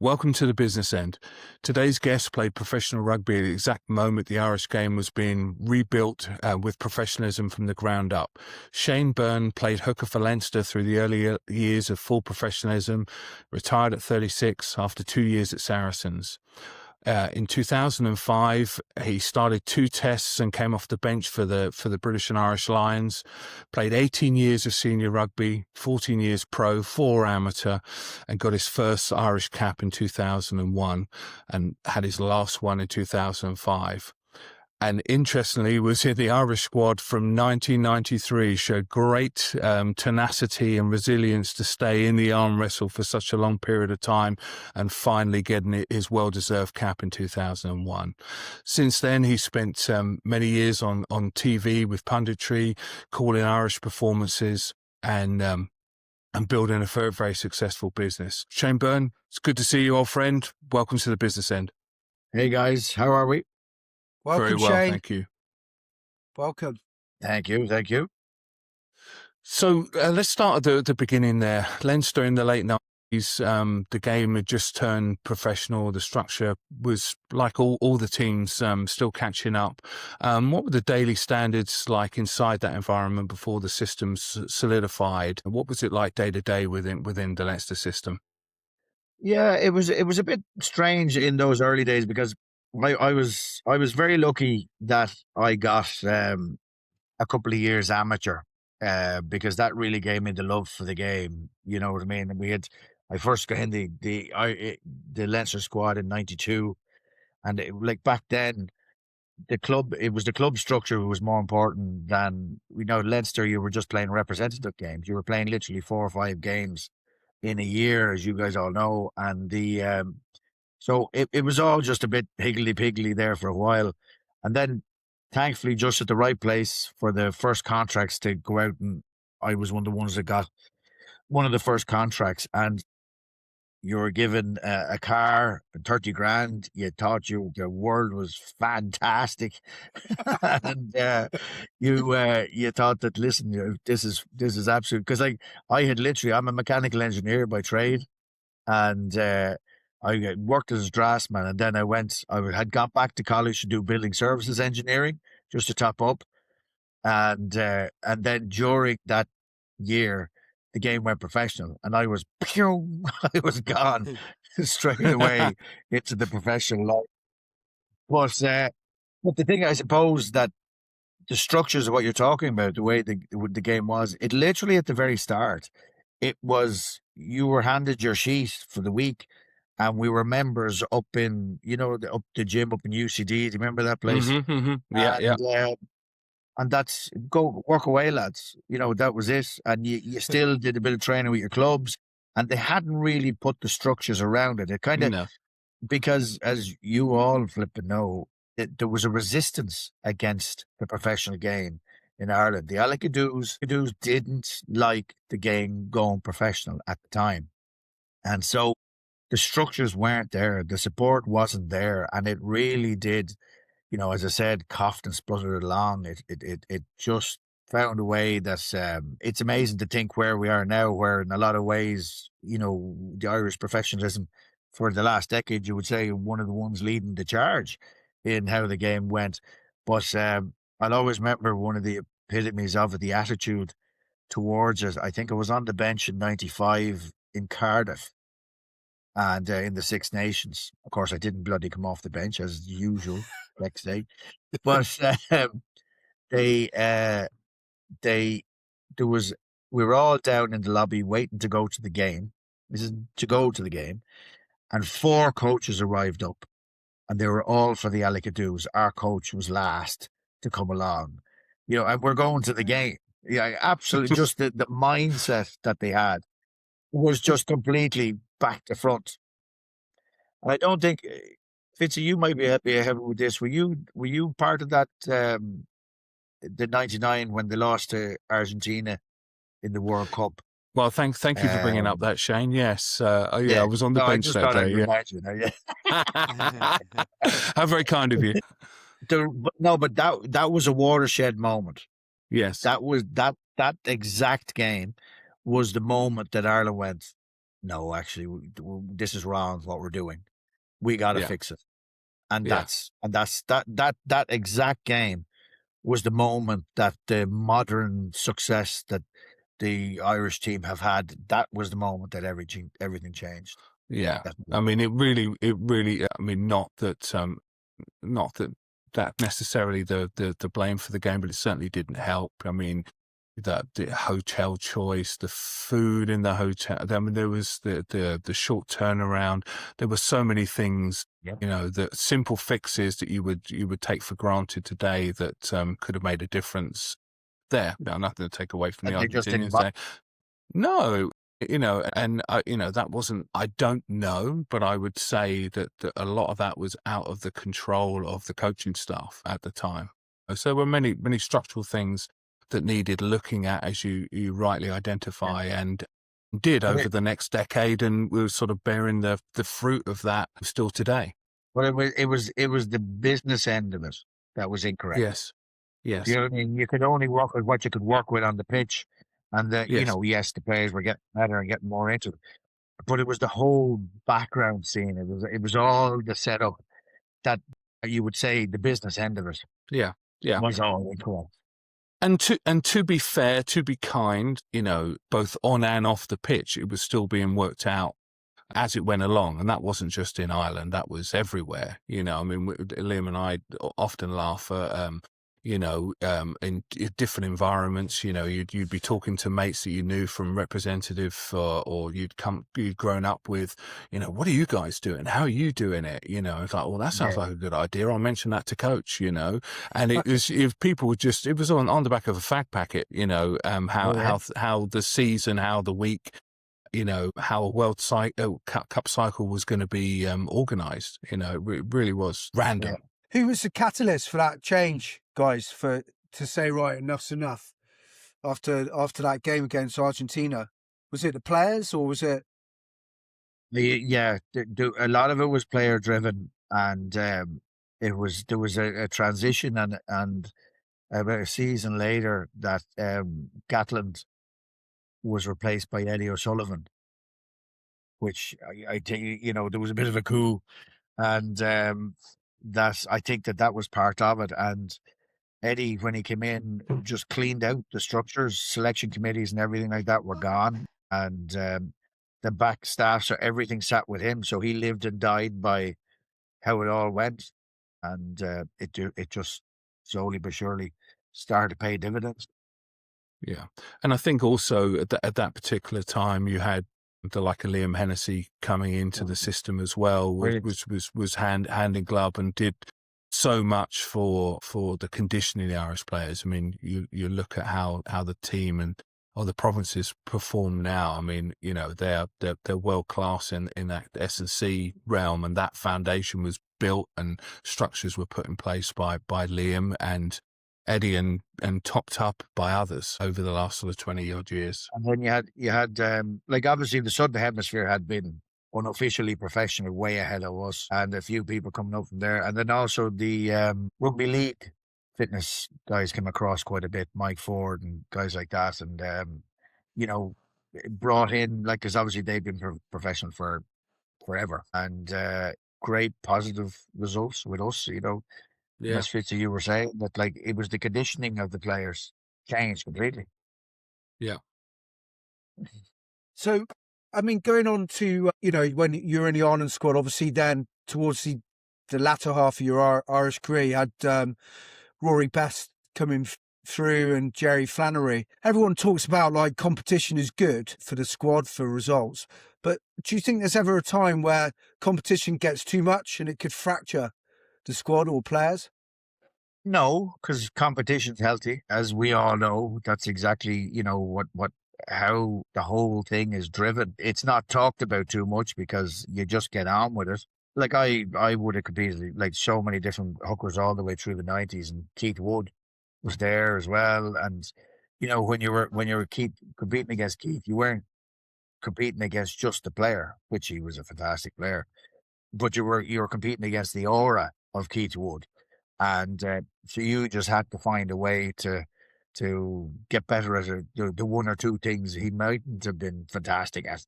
Welcome to the business end. Today's guest played professional rugby at the exact moment the Irish game was being rebuilt with professionalism from the ground up. Shane Byrne played hooker for Leinster through the early years of full professionalism, retired at 36 after 2 years at Saracens. In 2005, he started 2 tests and came off the bench for the British and Irish Lions. Played 18 years of senior rugby, 14 years pro, 4 amateur, and got his first Irish cap in 2001 and had his last one in 2005. And interestingly, was in the Irish squad from 1993, showed great tenacity and resilience to stay in the arm wrestle for such a long period of time and finally getting his well-deserved cap in 2001. Since then, he spent many years on TV with punditry, calling Irish performances and building a very, very successful business. Shane Byrne, it's good to see you, old friend. Welcome to the business end. Hey, guys. How are we? Welcome, Very well, Shane. thank you. Welcome. Thank you. So let's start at the beginning there. Leinster in the late 90s, the game had just turned professional. The structure was like all the teams still catching up. What were the daily standards like inside that environment before the systems solidified? What was it like day to day within the Leinster system? Yeah, it was a bit strange in those early days because I was very lucky that I got a couple of years amateur because that really gave me the love for the game. You know what I mean? And I first got in the Leinster squad in '92, and like back then, it was the club structure was more important than Leinster. You were just playing representative games. You were playing literally 4 or 5 games in a year, as you guys all know, and so it was all just a bit higgledy-piggledy there for a while. And then, thankfully, just at the right place for the first contracts to go out, and I was one of the ones that got one of the first contracts. And you were given a car, 30 grand. You thought the world was fantastic. And you thought that, listen, this is absolute. Because I'm a mechanical engineer by trade. And I worked as a draftsman, and then I had got back to college to do building services engineering just to top up, and then during that year, the game went professional, and I was gone straight away into the professional life. But the thing, I suppose, that the structures of what you're talking about, the way the game was, it literally at the very start, it was you were handed your sheet for the week. And we were members up in, up the gym up in UCD. Do you remember that place? Yeah. And that's go work away, lads. That was it. And you still did a bit of training with your clubs, and they hadn't really put the structures around it. It kind of because, as you all flipping know, there was a resistance against the professional game in Ireland. The Allicadoos didn't like the game going professional at the time, and so the structures weren't there. The support wasn't there. And it really did, as I said, coughed and spluttered along. It just found a way that it's amazing to think where we are now, where in a lot of ways, the Irish professionalism for the last decade, you would say one of the ones leading the charge in how the game went. But I'll always remember one of the epitomes of it, the attitude towards it. I think I was on the bench in '95 in Cardiff. And in the Six Nations, of course, I didn't bloody come off the bench as usual next day. But we were all down in the lobby waiting to go to the game. This is to go to the game, and 4 coaches arrived up, and they were all for the Allicadoos. Our coach was last to come along, and we're going to the game. Yeah, absolutely. Just the mindset that they had was just completely back to front. And I don't think, Fitzy, you might be happy with this. Were you part of that, the '99 when they lost to Argentina in the World Cup? Well, thank you for bringing up that, Shane. Yes, I was on the bench that day. How very kind of you. But that was a watershed moment. Yes, that was that exact game was the moment that Ireland went, no, actually, this is wrong. What we're doing, we got to Yeah, fix it. And yeah, that exact game was the moment that the modern success that the Irish team have had. That was the moment that everything changed. yeah. That I mean, it really. I mean, not that that necessarily the blame for the game, but it certainly didn't help. I mean, the hotel choice, the food in the hotel. I mean, there was the short turnaround. There were so many things, Yep. the simple fixes that you would take for granted today that could have made a difference there. Now, nothing to take away from the And they just didn't Argentinians bother. there. No, and that wasn't, I don't know, but I would say that a lot of that was out of the control of the coaching staff at the time. So there were many structural things that needed looking at, as you rightly identify, and did But over the next decade, and we were sort of bearing the fruit of that still today. it was the business end of it that was incorrect. Yes, You yes, know what I mean? You could only work with what you could work with on the pitch. And yes, yes, the players were getting better and getting more into it. But it was the whole background scene. It was all the setup that you would say the business end of it yeah, yeah. was all incorrect. And to be fair, to be kind, both on and off the pitch, it was still being worked out as it went along, and that wasn't just in Ireland; that was everywhere. I mean, Liam and I often laugh at, in different environments. You'd be talking to mates that you knew from representative, or you'd grown up with. What are you guys doing? How are you doing it? It's like, well, that sounds Yeah. like a good idea. I'll mention that to coach. And it was, if people would just, it was on the back of a fag packet. How the season, how the week, how a cup cycle was going to be organised. It really was random. Yeah. Who was the catalyst for that change, guys, to say, right, enough's enough after that game against Argentina? Was it the players or was it? A lot of it was player driven, and there was a transition, and about a season later that Gatland was replaced by Eddie O'Sullivan, which I think there was a bit of a coup, and I think that was part of it. And Eddie, when he came in, just cleaned out the structures, selection committees, and everything like that were gone, and the back staff, so everything sat with him. So he lived and died by how it all went, and it just slowly but surely started to pay dividends. Yeah, and I think also at that particular time you had the like a Liam Hennessy coming into the system as well, Brilliant. was hand in glove and did so much for the conditioning of the Irish players. I mean, you look at how the team and the provinces perform now. I mean, they're world class in that S&C realm, and that foundation was built and structures were put in place by Liam and Eddie and topped up by others over the last sort of 20 odd years. And then you had like obviously the Southern Hemisphere had been unofficially professional way ahead of us, and a few people coming up from there. And then also the rugby league fitness guys came across quite a bit, Mike Ford and guys like that, and brought in, like, because obviously they've been professional for forever, and great positive results with us. Yeah, As Fitzy, you were saying that, like, it was the conditioning of the players changed completely. yeah. So, I mean, going on to, when you're in the Ireland squad, obviously then towards the latter half of your Irish career, you had Rory Best coming through and Jerry Flannery. Everyone talks about like competition is good for the squad for results. But do you think there's ever a time where competition gets too much and it could fracture the squad or players? No, because competition's healthy, as we all know. That's exactly, how the whole thing is driven. It's not talked about too much because you just get on with it. Like I would have competed like so many different hookers all the way through the 90s, and Keith Wood was there as well. And when you were competing against Keith, you weren't competing against just the player, which he was a fantastic player, but you were competing against the aura of Keith Wood. And so you just had to find a way to get better at the one or two things he mightn't have been fantastic at.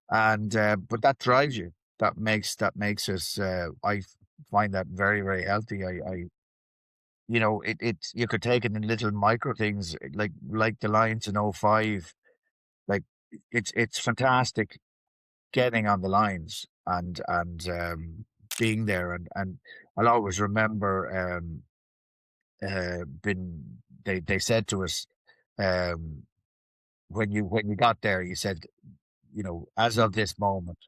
and but that drives you. That makes us. I find that very, very healthy. It you could take it in little micro things like the Lions in '05. Like it's fantastic getting on the lines and being there and I'll always remember been they said to us um when you got there, you said, as of this moment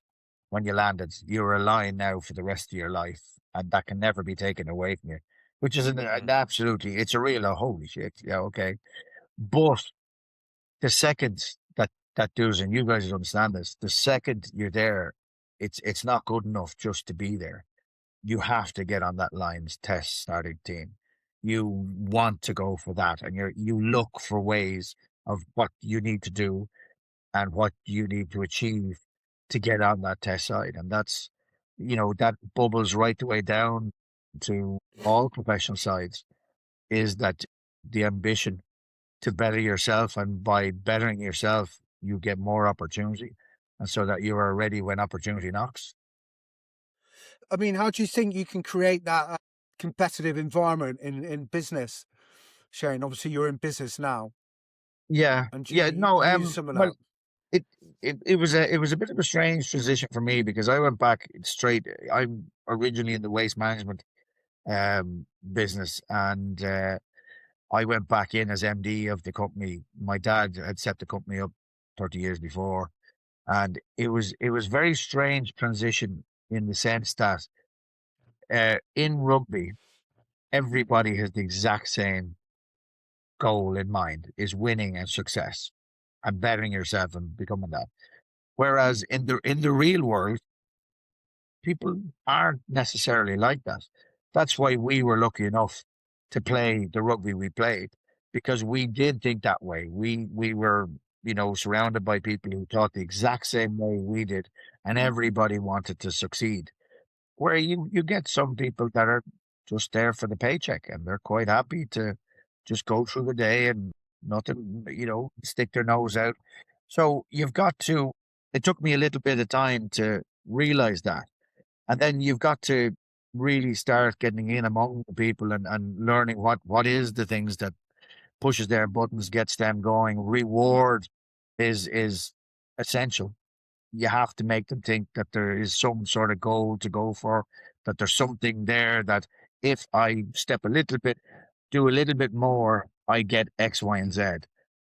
when you landed, you're a Lion now for the rest of your life, and that can never be taken away from you, which is an absolutely, it's a real holy shit. Yeah, okay. But the second that does, and you guys understand this, the second you're there, it's not good enough just to be there. You have to get on that Lions test starting team. You want to go for that, and you look for ways of what you need to do and what you need to achieve to get on that test side. And that's, that bubbles right the way down to all professional sides, is that the ambition to better yourself, and by bettering yourself, you get more opportunity, and so that you are ready when opportunity knocks. I mean, how do you think you can create that competitive environment in business, Shane? Obviously, you're in business now, Yeah, and do yeah, you no, use some of well, that? it was a bit of a strange transition for me, because I went back straight. I'm originally in the waste management business, and I went back in as MD of the company. My dad had set the company up 30 years before, and it was very strange transition in the sense that in rugby, everybody has the exact same goal in mind, is winning and success and bettering yourself and becoming that. Whereas in the real world, people aren't necessarily like that. That's why we were lucky enough to play the rugby we played, because we did think that way. We were, surrounded by people who thought the exact same way we did, and everybody wanted to succeed. Where you get some people that are just there for the paycheck, and they're quite happy to just go through the day and nothing, stick their nose out. So you've got to. It took me a little bit of time to realize that, and then you've got to really start getting in among the people and learning what is the things that pushes their buttons, gets them going. Reward is essential. You have to make them think that there is some sort of goal to go for, that there's something there, that if I step a little bit, do a little bit more, I get X, Y, and Z.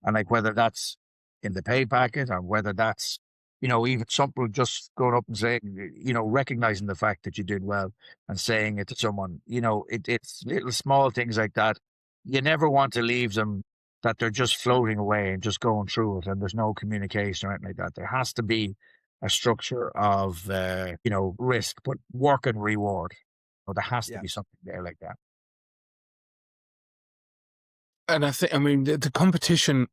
And like whether that's in the pay packet, or whether that's, even simple just going up and saying, recognizing the fact that you did well and saying it to someone, it's little small things like that. You never want to leave them that they're just floating away and just going through it and there's no communication or anything like that. There has to be a structure of, risk, but work and reward. So there has to Yeah. be something there like that. And I mean, the competition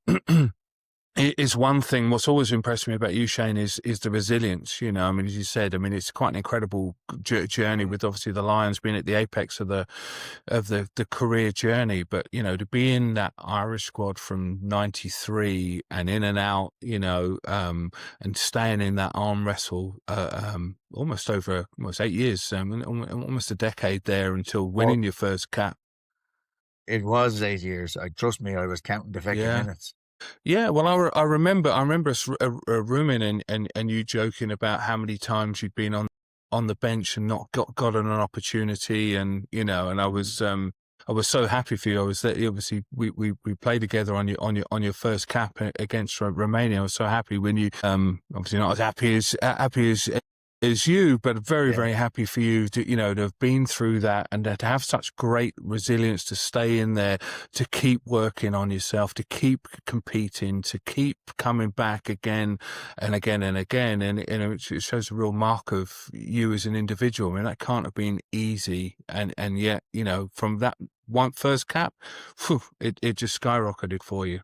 is one thing. What's always impressed me about you, Shane, is the resilience. I mean, as you said, I mean, it's quite an incredible journey, with obviously the Lions being at the apex of the career journey. But to be in that Irish squad from '93 and in and out, and staying in that arm wrestle almost 8 years, almost a decade there, until winning your first cap. It was 8 years. Trust me, I was counting the fucking minutes. Yeah, well, I remember us rooming and you joking about how many times you'd been on the bench and not gotten an opportunity, and and I was so happy for you. I was there. Obviously, we played together on your first cap against Romania. I was so happy when you obviously not as happy as you, but very, very happy for you to, to have been through that and to have such great resilience to stay in there, to keep working on yourself, to keep competing, to keep coming back again and again and again. And, it shows a real mark of you as an individual. I mean, that can't have been easy. And yet, from that one first cap, it just skyrocketed for you.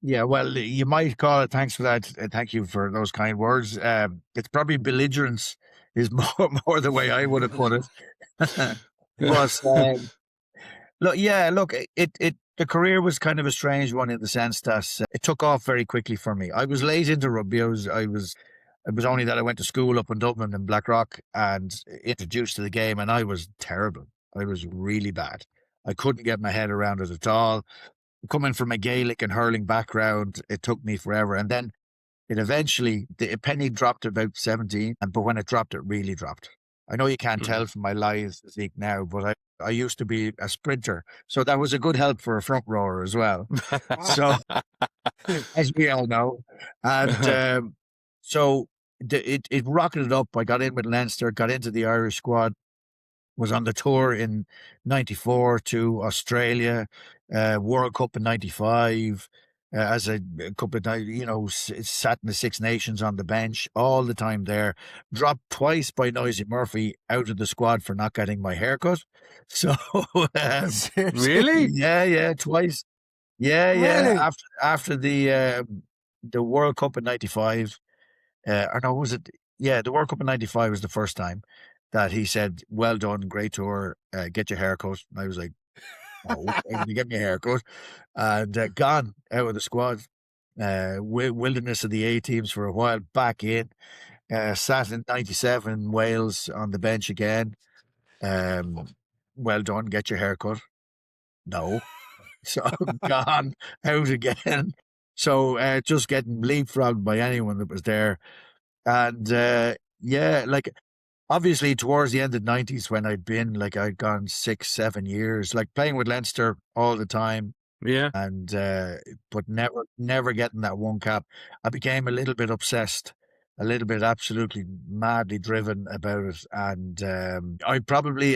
Yeah, well, you might call it. Thanks for that. Thank you for those kind words. It's probably belligerence is more the way I would have put it. But look, the career was kind of a strange one in the sense that it took off very quickly for me. I was late into rugby. It was only that I went to school up in Dublin in Blackrock and introduced to the game, and I was terrible. I was really bad. I couldn't get my head around it at all. Coming from a Gaelic and hurling background, it took me forever. And then it eventually, the penny dropped about 17, but when it dropped, it really dropped. I know you can't tell from my live physique now, but I used to be a sprinter. So that was a good help for a front rower as well. So, as we all know. And so it rocketed up. I got in with Leinster, got into the Irish squad, was on the tour in 94 to Australia, World Cup in 95, as a couple of times, sat in the Six Nations on the bench all the time there. Dropped twice by Noisy Murphy out of the squad for not getting my haircut. So, Really? Yeah, twice. Yeah. Really? After the World Cup in 95, or no, was it? Yeah, the World Cup in 95 was the first time that he said, "Well done, great tour, get your haircut." And I was like, "Oh, why did you get me a haircut?" And gone out of the squad. Wilderness of the A teams for a while, back in. Sat in 97 Wales on the bench again. Well done, get your haircut. No. So gone out again. So just getting leapfrogged by anyone that was there. And yeah, like obviously towards the end of the 90s when I'd gone 6-7 years, like playing with Leinster all the time. Yeah. And but never getting that one cap. I became a little bit obsessed, a little bit absolutely madly driven about it. And I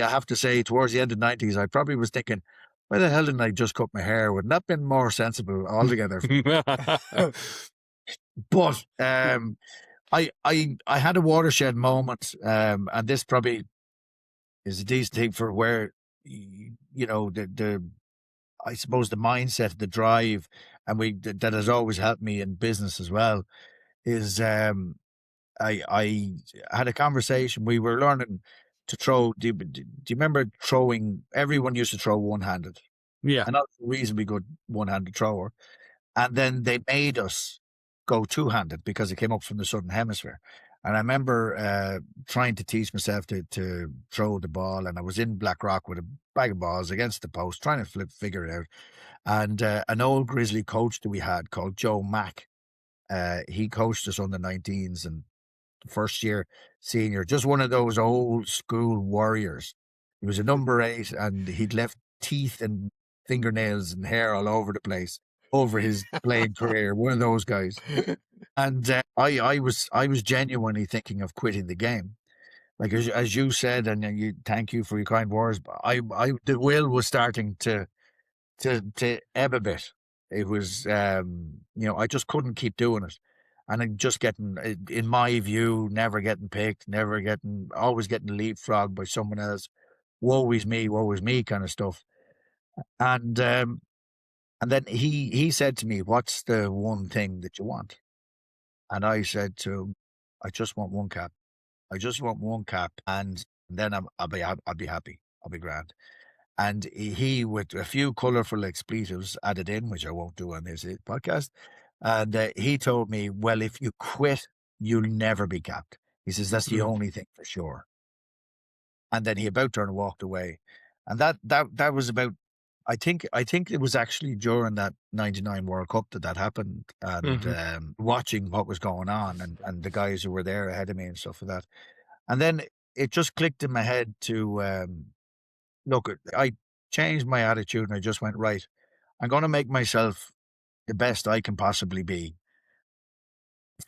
have to say, towards the end of the 90s, I probably was thinking, why the hell didn't I just cut my hair? Wouldn't that have been more sensible altogether? But I had a watershed moment, and this probably is a decent thing for where the I suppose the mindset, the drive, and that has always helped me in business as well. Is I had a conversation. We were learning to throw. Do you remember throwing? Everyone used to throw one-handed. Yeah. And I was a reasonably good one-handed thrower. And then they made us go two-handed because it came up from the Southern Hemisphere. And I remember trying to teach myself to throw the ball, and I was in Blackrock with a bag of balls against the post, trying to figure it out. And an old Grizzly coach that we had called Joe Mack, he coached us on the 19s and the first year senior, just one of those old school warriors. He was a number 8, and he'd left teeth and fingernails and hair all over the place over his playing career. One of those guys. And I was genuinely thinking of quitting the game. Like as you said, and thank you for your kind words. But the will was starting to ebb a bit. It was I just couldn't keep doing it, and I'm just getting, in my view, never getting picked, always getting leapfrogged by someone else. Woe is me kind of stuff. And then he said to me, "What's the one thing that you want?" And I said to him, "I just want one cap. I just want one cap, and then I'll be happy. I'll be grand." And he, with a few colourful expletives added in, which I won't do on this podcast, and he told me, "Well, if you quit, you'll never be capped." He says, "That's the only thing for sure." And then he about turned and walked away. And that was about, I think it was actually during that 99 World Cup that happened, and watching what was going on and the guys who were there ahead of me and stuff like that. And then it just clicked in my head to, look, I changed my attitude, and I just went, right, I'm going to make myself the best I can possibly be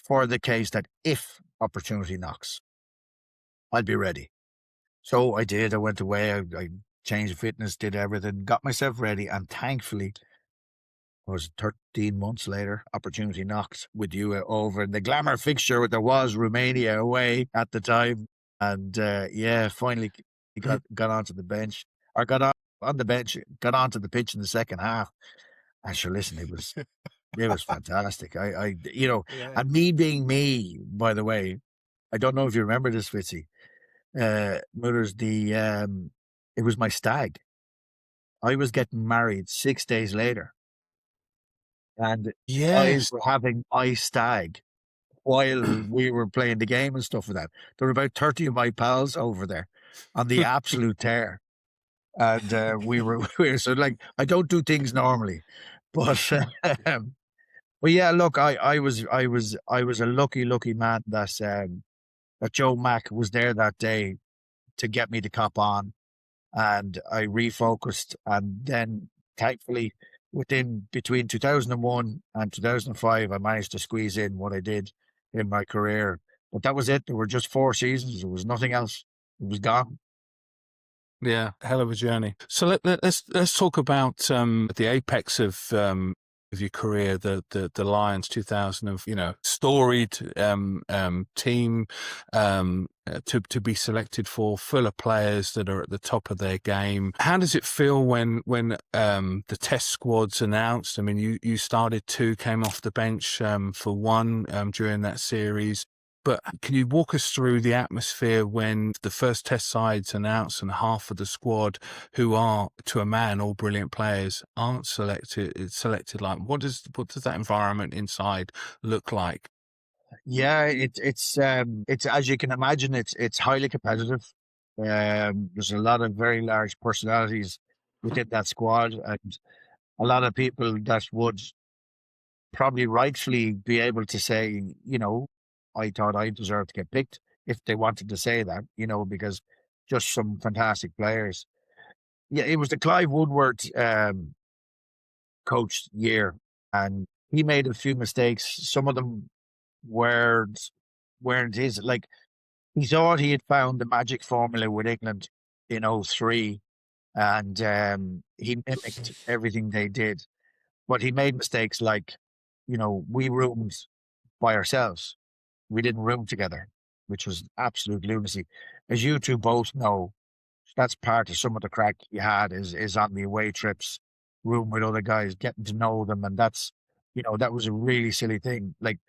for the case that if opportunity knocks, I'll be ready. So I did. I went away. I changed fitness, did everything, got myself ready, and thankfully, it was 13 months later, opportunity knocked with you over in the glamour fixture. There was Romania away at the time, and finally got onto the bench, or got on the bench, got onto the pitch in the second half. And sure, listen, it was fantastic. And me being me, by the way, I don't know if you remember this, Fitzy. Mullers, it was my stag. I was getting married 6 days later, and I Yes. were having my stag while we were playing the game and stuff like that. There were about 30 of my pals over there on the absolute tear. And we were so like, I don't do things normally, but but yeah, look, I was a lucky man that Joe Mack was there that day to get me to cop on, and I refocused, and then thankfully between 2001 and 2005, I managed to squeeze in what I did in my career. But that was it. There were just 4 seasons. There was nothing else. It was gone. Yeah, hell of a journey. So let's talk about the apex of your career, the Lions 2000 of storied team to be selected for, full of players that are at the top of their game. How does it feel when the test squad's announced? I mean, you started 2, came off the bench for 1 during that series. But can you walk us through the atmosphere when the first test side's announced and half of the squad, who are to a man all brilliant players, aren't selected? Like, what does that environment inside look like? Yeah, it's as you can imagine, it's highly competitive. There's a lot of very large personalities within that squad, and a lot of people that would probably rightfully be able to say, I thought I deserved to get picked, if they wanted to say that, because just some fantastic players. Yeah, it was the Clive Woodward coached year, and he made a few mistakes. Some of them weren't his. Like, he thought he had found the magic formula with England in '03, and he mimicked everything they did. But he made mistakes like, we roomed by ourselves. We didn't room together, which was absolute lunacy. As you two both know, that's part of some of the crack you had is on the away trips, room with other guys, getting to know them. And that's, that was a really silly thing. Like,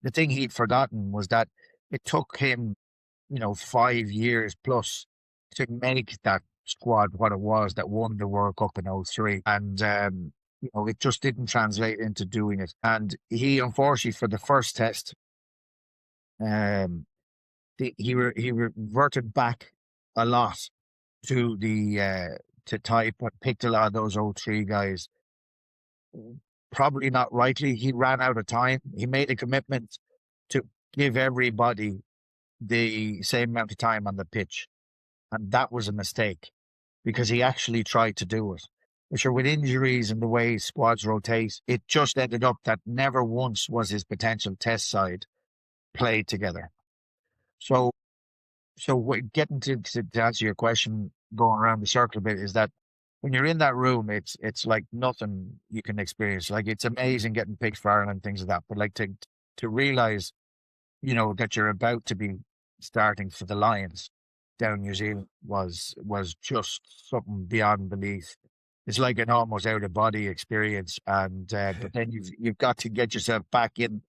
the thing he'd forgotten was that it took him, 5 years plus to make that squad what it was that won the World Cup in '03. And, it just didn't translate into doing it. And he, unfortunately, for the first test, um, he reverted back a lot to to type, but picked a lot of those '03 guys. Probably not rightly. He ran out of time. He made a commitment to give everybody the same amount of time on the pitch, and that was a mistake because he actually tried to do it. But sure, with injuries and the way squads rotate, it just ended up that never once was his potential test side played together. So getting to answer your question, going around the circle a bit, is that when you're in that room, it's like nothing you can experience. Like, it's amazing getting picked for Ireland, things like that. But like to realize, that you're about to be starting for the Lions down New Zealand was just something beyond belief. It's like an almost out of body experience. And but then you've got to get yourself back in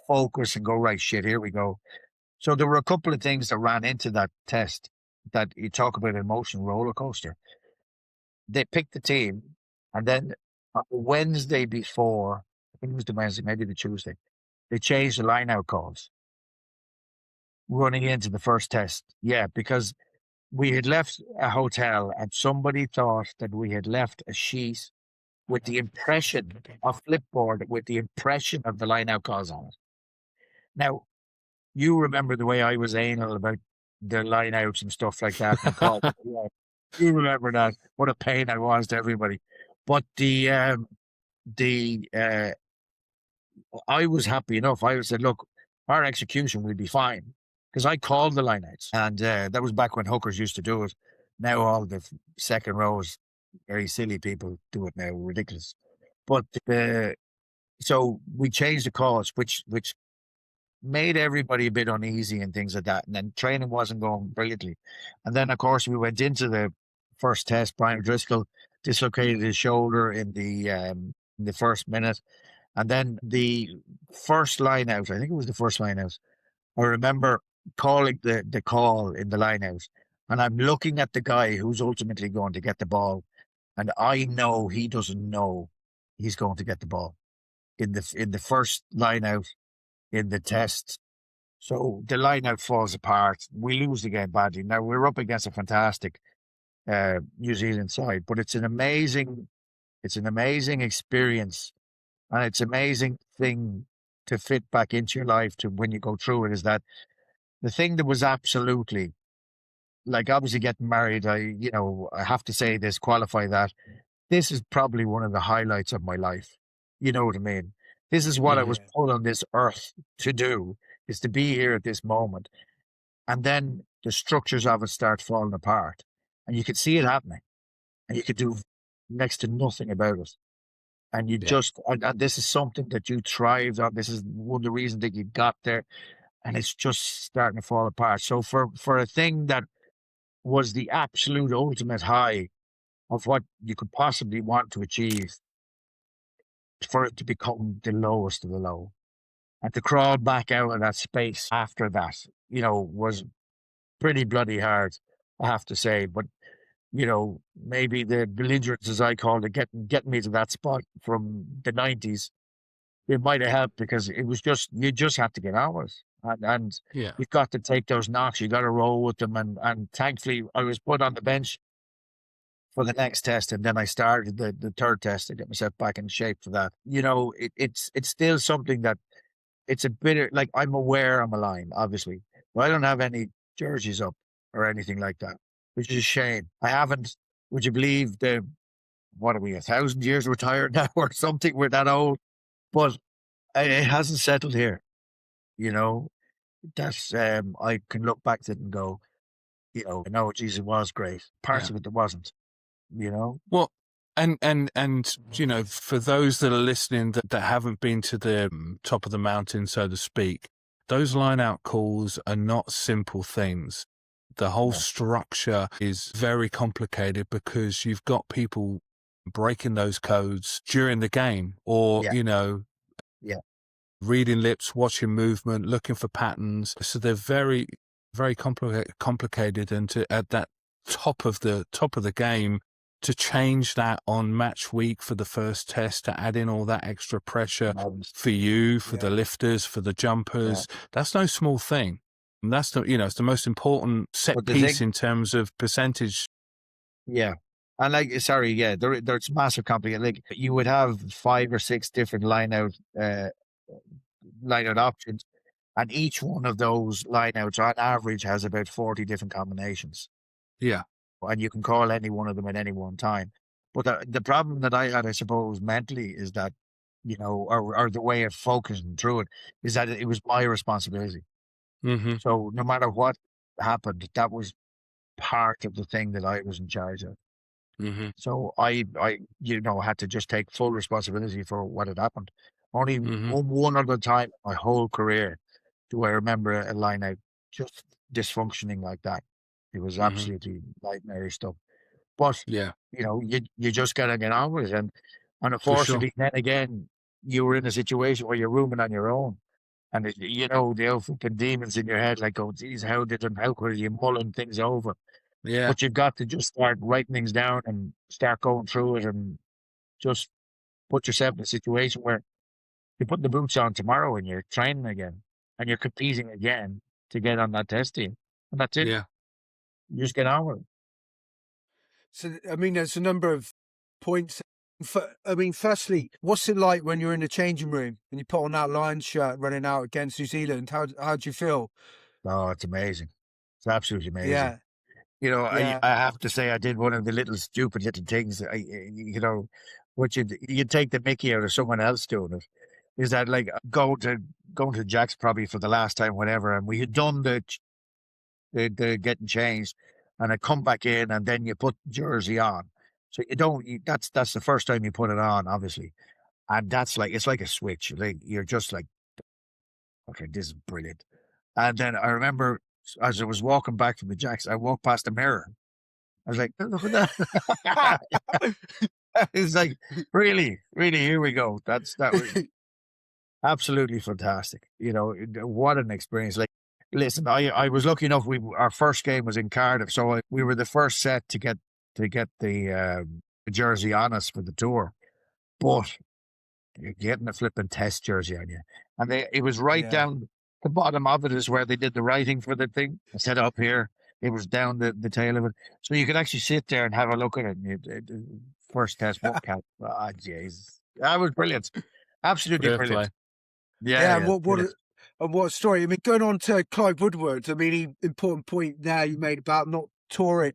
focus and go, right, shit, here we go. So there were a couple of things that ran into that test that you talk about, an emotional roller coaster. They picked the team, and then on the Wednesday before, I think it was the Wednesday, maybe the Tuesday, they changed the line-out calls running into the first test. Yeah, because we had left a hotel and somebody thought that we had left a sheet with the impression, a flipboard with the impression of the line-out calls on it. Now, you remember the way I was anal about the line outs and stuff like that. Yeah, you remember that. What a pain I was to everybody. But I was happy enough. I said, look, our execution will be fine. Because I called the line outs. And that was back when hookers used to do it. Now all the second rows, very silly people do it now. Ridiculous. But so we changed the calls, which made everybody a bit uneasy and things like that. And then training wasn't going brilliantly. And then, of course, we went into the first test. Brian Driscoll dislocated his shoulder in the first minute. And then the first line out, I think it was the first line out, I remember calling the call in the line out. And I'm looking at the guy who's ultimately going to get the ball. And I know he doesn't know he's going to get the ball. In the first line out, in the test, So the line out falls apart. We lose the game badly. Now we're up against a fantastic New Zealand side, but it's an amazing experience, and it's an amazing thing to fit back into your life to when you go through it. Is that the thing that was absolutely like obviously getting married? I have to say this, qualify that this is probably one of the highlights of my life. You know what I mean? This is what I was Yeah. put on this earth to do, is to be here at this moment. And then the structures of it start falling apart. And you could see it happening. And you could do next to nothing about it. And you Yeah. just, and this is something that you thrived on. This is one of the reasons that you got there. And it's just starting to fall apart. So for a thing that was the absolute ultimate high of what you could possibly want to achieve, for it to become the lowest of the low and to crawl back out of that space after that, was pretty bloody hard, I have to say. But, maybe the belligerence, as I called it, getting me to that spot from the 90s, it might have helped because it was just, you just had to get hours. And Yeah. you've got to take those knocks, you got to roll with them. And thankfully, I was put on the bench for the next test, and then I started the third test to get myself back in shape for that. It's still something that it's a bit like I'm aware I'm a line, obviously, but I don't have any jerseys up or anything like that, which is a shame. I haven't. Would you believe what are we, 1,000 years retired now or something? We're that old, but it hasn't settled here. That's I can look back to it and go, no, geez, it was great. Parts Yeah. of it there wasn't. Well, and for those that are listening that haven't been to the top of the mountain, so to speak, those line-out calls are not simple things. The whole No. structure is very complicated because you've got people breaking those codes during the game, or Yeah. reading lips, watching movement, looking for patterns. So they're very, very complicated, and at that top of the game, to change that on match week for the first test, to add in all that extra pressure for you, for the lifters, for the jumpers, that's no small thing. And that's it's the most important set piece in terms of percentage. Yeah. And there's massive complicated. Like you would have 5 or 6 different line out options, and each one of those line outs on average has about 40 different combinations. Yeah. And you can call any one of them at any one time. But the problem that I had, I suppose, mentally is that, or the way of focusing through it is that it was my responsibility. Mm-hmm. So no matter what happened, that was part of the thing that I was in charge of. Mm-hmm. So I had to just take full responsibility for what had happened. Only one other time in my whole career do I remember a line out just dysfunctioning like that. It was absolutely nightmare stuff. But you just gotta get on with it. And unfortunately, then again, you were in a situation where you're rooming on your own. And the old fucking demons in your head, like, oh, geez, how could you mulling things over? Yeah. But you've got to just start writing things down and start going through it, and just put yourself in a situation where you're putting the boots on tomorrow and you're training again and you're competing again to get on that test team. And that's it. Yeah. You just get on with it. So, I mean, there's a number of points. Firstly, what's it like when you're in the changing room and you put on that Lions shirt running out against New Zealand? How do you feel? Oh, it's amazing. It's absolutely amazing. Yeah. I have to say I did one of the little stupid little things. What you take the mickey out of someone else doing it. Is that like going to Jack's probably for the last time, whatever, and we had done the getting changed, and I come back in, and then you put the jersey on. So that's the first time you put it on, obviously, and that's like it's like a switch. Like you're just like, okay, this is brilliant. And then I remember as I was walking back from the Jacks, I walked past the mirror. I was like, look at that. It's like, really, really, here we go. That was absolutely fantastic. What an experience. Like, listen, I was lucky enough. Our first game was in Cardiff, so we were the first set to get the jersey on us for the tour. But you're getting a flipping test jersey on you, and it was right down the bottom of it is where they did the writing for the thing. Instead of up here, it was down the tail of it. So you could actually sit there and have a look at it. And first test workout. Ah, Jesus. That was brilliant. Absolutely Fair brilliant. play. Yeah, And what a story. I mean, going on to Clive Woodward, I mean, important point there you made about not touring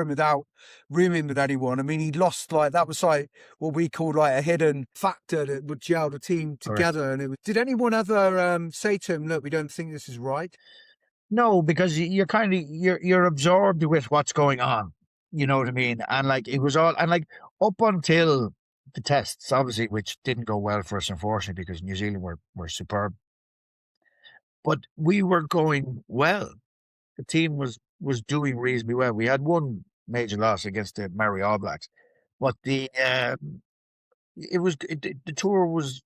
without rooming with anyone. I mean, he lost, like, that was like what we call like a hidden factor that would gel the team together. And did anyone ever say to him, look, we don't think this is right? No, because you're kind of you're absorbed with what's going on. You know what I mean? And like it was all, and like up until the tests, obviously, which didn't go well for us, unfortunately, because New Zealand were superb. But we were going well. The team was doing reasonably well. We had one major loss against the Maori All Blacks, but the tour was,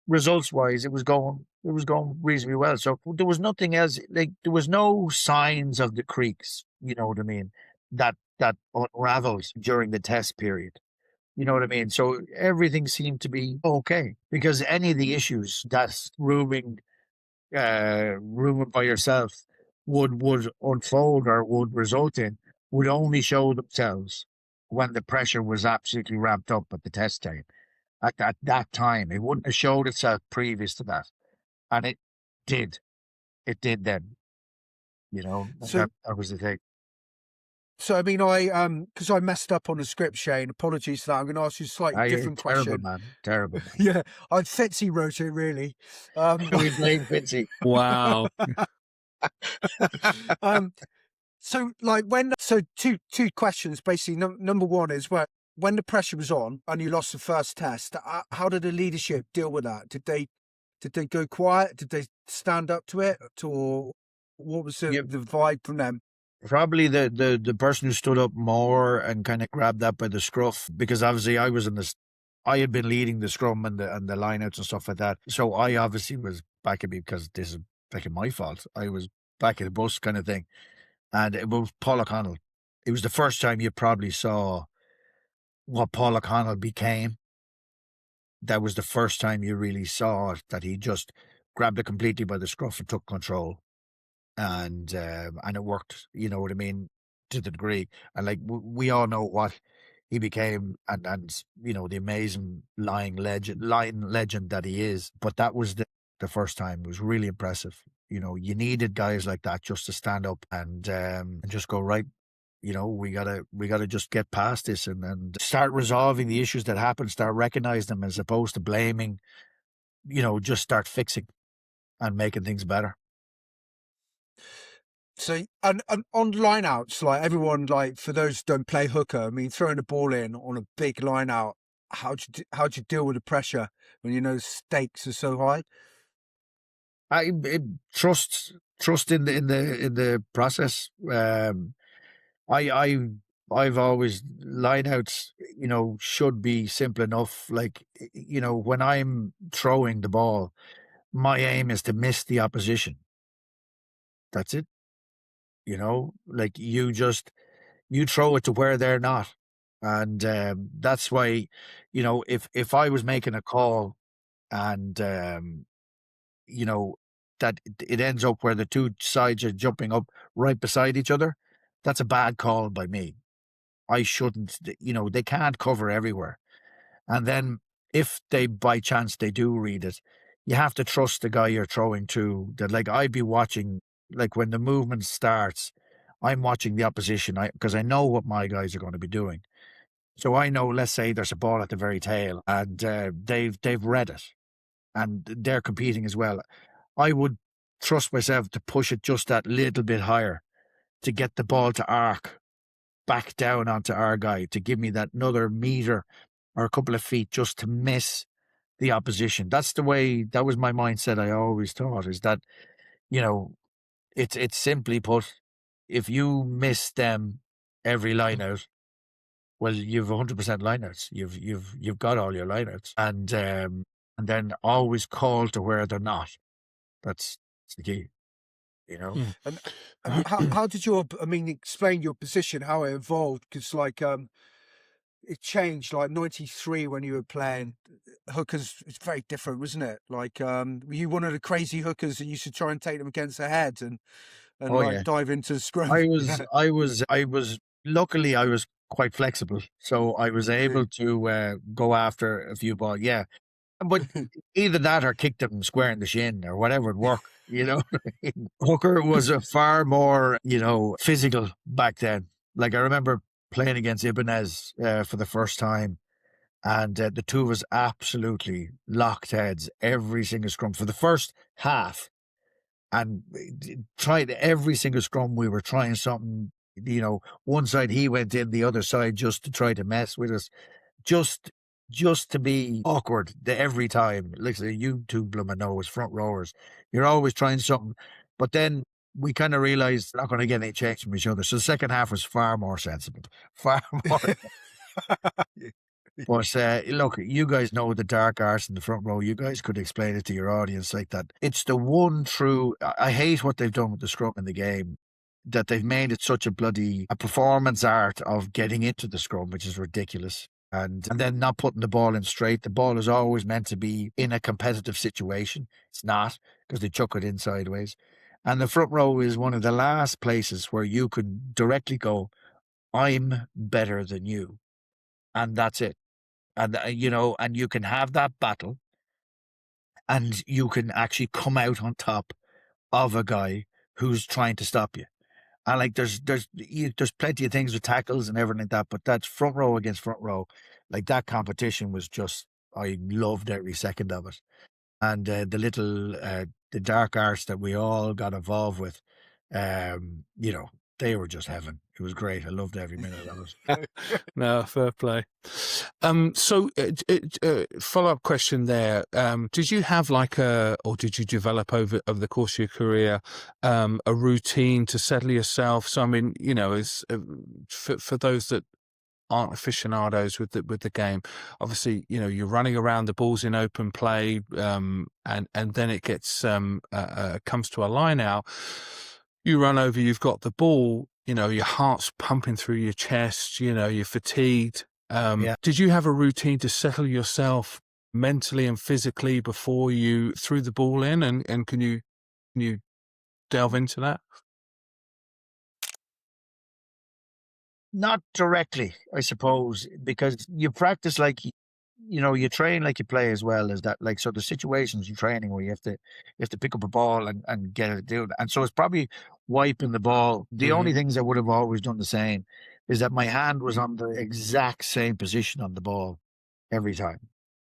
results wise, it was going reasonably well. So there was nothing else, like there was no signs of the creeks, you know what I mean, that unraveled during the test period. You know what I mean? So everything seemed to be okay, because any of the issues that rooming by yourself would unfold or would result in would only show themselves when the pressure was absolutely ramped up at the test time. At that time, it wouldn't have showed itself previous to that, and it did. It did then. You know, So that was the thing. So, I mean, because I messed up on the script, Shane, apologies for that. I'm going to ask you a slightly different Terrible, question. man. Terrible. Yeah, Fitzy wrote it, really. We blame Fitzy. Wow. So, like, two questions, basically. Number one is, when the pressure was on and you lost the first test, how did the leadership deal with that? Did they go quiet? Did they stand up to it? Or what was the vibe from them? Probably the person who stood up more and kind of grabbed that by the scruff, because obviously I had been leading the scrum and the lineouts and stuff like that. So I obviously was back at me, because this is back in my fault. I was back at the bus kind of thing. And it was Paul O'Connell. It was the first time you probably saw what Paul O'Connell became. That was the first time you really saw it, that he just grabbed it completely by the scruff and took control. And it worked, you know what I mean, to the degree. And like we all know what he became, and you know, the amazing line legend that he is. But that was the first time. It was really impressive. You know, you needed guys like that just to stand up and just go, right, you know, we gotta just get past this and start resolving the issues that happen, start recognizing them, as opposed to blaming. You know, just start fixing and making things better. So, and on lineouts, like everyone, like for those who don't play hooker, I mean, throwing the ball in on a big lineout, how'd you deal with the pressure when you know stakes are so high? Trust in the process. I've always, lineouts, you know, should be simple enough. Like, you know, when I'm throwing the ball, my aim is to miss the opposition. That's it. You know, like you throw it to where they're not. And that's why, you know, if I was making a call and, you know, that it ends up where the two sides are jumping up right beside each other, that's a bad call by me. I shouldn't, you know, they can't cover everywhere. And then if they, by chance, they do read it, you have to trust the guy you're throwing to. That, like, I'd be watching, like when the movement starts, I'm watching the opposition, because I know what my guys are going to be doing. So I know, let's say there's a ball at the very tail, and they've read it, and they're competing as well. I would trust myself to push it just that little bit higher to get the ball to arc back down onto our guy, to give me that another meter or a couple of feet just to miss the opposition. That was my mindset. I always thought is that, you know, it's simply put, if you miss them every line out, well, you've 100% lineouts. You've got all your lineouts, and then always call to where they're not. That's the key, you know. And how did explain your position, how it evolved? Because like it changed, like 93 when you were playing. hookers, it's very different, wasn't it? Like, were you one of the crazy hookers that used to try and take them against their head and Oh like yeah. dive into the scrum? I was luckily I was quite flexible, so I was able to go after a few balls. Yeah, but either that or kick them square in the shin or whatever would work. Hooker was a far more physical back then. Like I remember playing against Ibanez for the first time, and the two of us absolutely locked heads every single scrum for the first half. And tried every single scrum. We were trying something, one side he went in, the other side just to try to mess with us, just to be awkward every time. Like you two blooming know as front rowers, you're always trying something. But then we kind of realized we're not going to get any checks from each other. So the second half was far more sensible, far more. But look, you guys know the dark arts in the front row. You guys could explain it to your audience like that. It's the one true. I hate what they've done with the scrum in the game, that they've made it such a performance art of getting into the scrum, which is ridiculous. And then not putting the ball in straight. The ball is always meant to be in a competitive situation. It's not, because they chuck it in sideways. And the front row is one of the last places where you can directly go, I'm better than you. And that's it. And, and you can have that battle and you can actually come out on top of a guy who's trying to stop you. And like, there's plenty of things with tackles and everything like that, but that's front row against front row. Like that competition was just, I loved every second of it. And the dark arts that we all got involved with, they were just heaven. It was great. I loved every minute of it. No, fair play. So, follow-up question there. Did you have or did you develop over the course of your career a routine to settle yourself? So, I mean, as for those that aren't aficionados with the game, obviously, you're running around, the ball's in open play, and then it gets comes to a line out. You run over, you've got the ball, your heart's pumping through your chest, you're fatigued. Yeah. Did you have a routine to settle yourself mentally and physically before you threw the ball in? And can you delve into that? Not directly, I suppose, because you practice like, you train like you play as well as that. Like, so the situations you're training where you have to pick up a ball and get it down. And so it's probably wiping the ball. The only things I would have always done the same is that my hand was on the exact same position on the ball every time.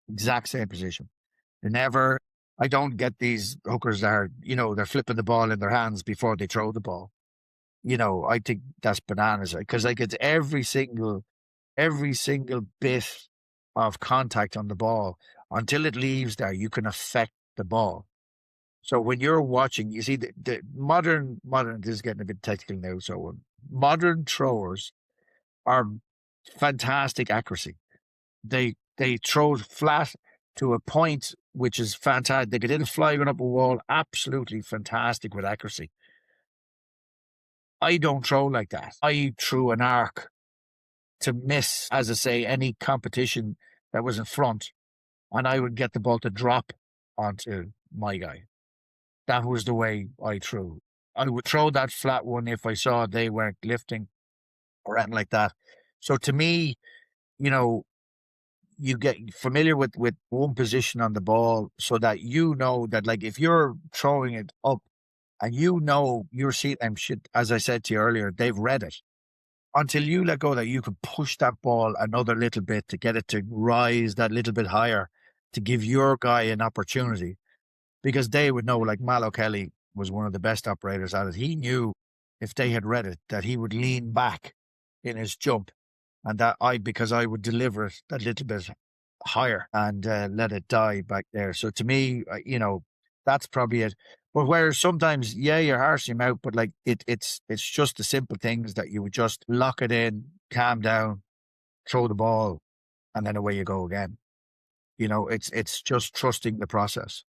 Exact same position. I don't get these hookers that are, they're flipping the ball in their hands before they throw the ball. I think that's bananas, because like it's every single bit of contact on the ball until it leaves there, you can affect the ball. So when you're watching, you see the modern, this is getting a bit technical now. So modern throwers are fantastic accuracy. They throw flat to a point which is fantastic. They could hit a fly going up a wall, absolutely fantastic with accuracy. I don't throw like that. I threw an arc to miss, as I say, any competition that was in front, and I would get the ball to drop onto my guy. That was the way I threw. I would throw that flat one if I saw they weren't lifting or anything like that. So to me, you get familiar with one position on the ball so that that, like, if you're throwing it up and you're seeing them shit, as I said to you earlier, they've read it. Until you let go, that you can push that ball another little bit to get it to rise that little bit higher, to give your guy an opportunity, because they would know, like Mal O'Kelly was one of the best operators at it. He knew if they had read it that he would lean back in his jump, and because I would deliver it that little bit higher and let it die back there. So to me, that's probably it. But where sometimes, you're harshing him out, but like it's just the simple things that you would just lock it in, calm down, throw the ball, and then away you go again. It's just trusting the process.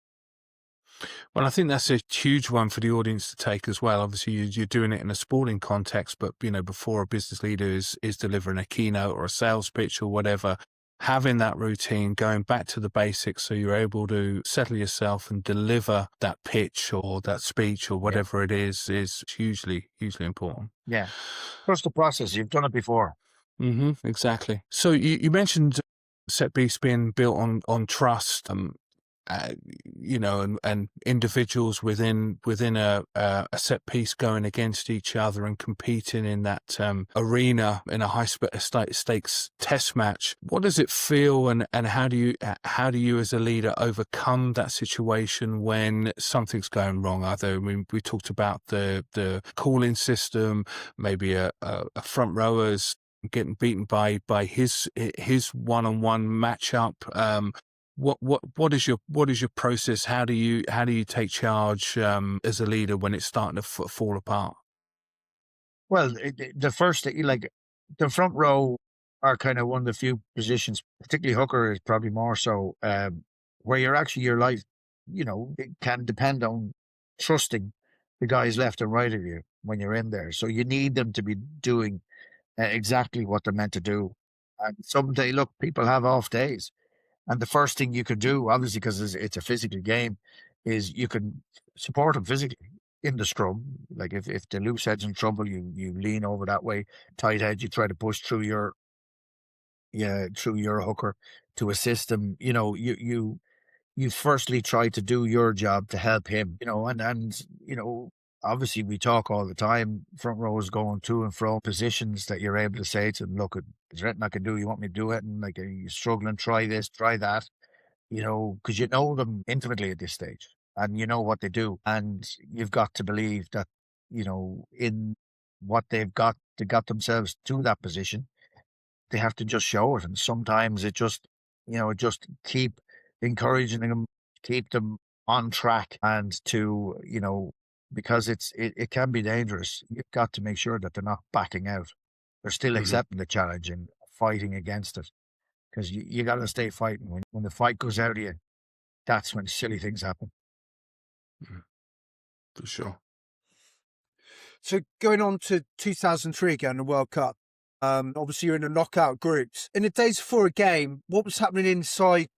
Well, I think that's a huge one for the audience to take as well. Obviously, you're doing it in a sporting context, but before a business leader is delivering a keynote or a sales pitch or whatever, having that routine, going back to the basics so you're able to settle yourself and deliver that pitch or that speech or whatever it is hugely, hugely important. Yeah. Trust the process. You've done it before. Exactly. So you mentioned set piece being built on trust, and individuals within a set piece going against each other and competing in that arena in a stakes test match. What does it feel, and how do you as a leader overcome that situation when something's going wrong? We talked about the calling system, maybe a front rower's getting beaten by his one-on-one matchup. What is your process? How do you take charge as a leader when it's starting to fall apart? Well, the first, like the front row are kind of one of the few positions, particularly hooker is probably more so, where you're actually your life, it can depend on trusting the guys left and right of you when you're in there. So you need them to be doing exactly what they're meant to do. And someday, look, people have off days. And the first thing you could do, obviously, because it's a physical game, is you can support them physically in the scrum. Like if the loose head's in trouble, you lean over that way. Tight head, you try to push through your hooker to assist him. You firstly try to do your job to help him. Obviously we talk all the time. Front row is going to and fro positions that you're able to say to them, look, is there anything I can do? You want me to do it? And like, are you struggling? Try this, try that. Because you know them intimately at this stage and you know what they do. And you've got to believe that, in what they got themselves to that position, they have to just show it. And sometimes it just keep encouraging them, keep them on track and to, because it can be dangerous. You've got to make sure that they're not backing out. They're still accepting the challenge and fighting against it. Because you got to stay fighting. When the fight goes out of you, that's when silly things happen. For sure. So going on to 2003 again, the World Cup. Obviously, you're in the knockout groups. In the days before a game, what was happening inside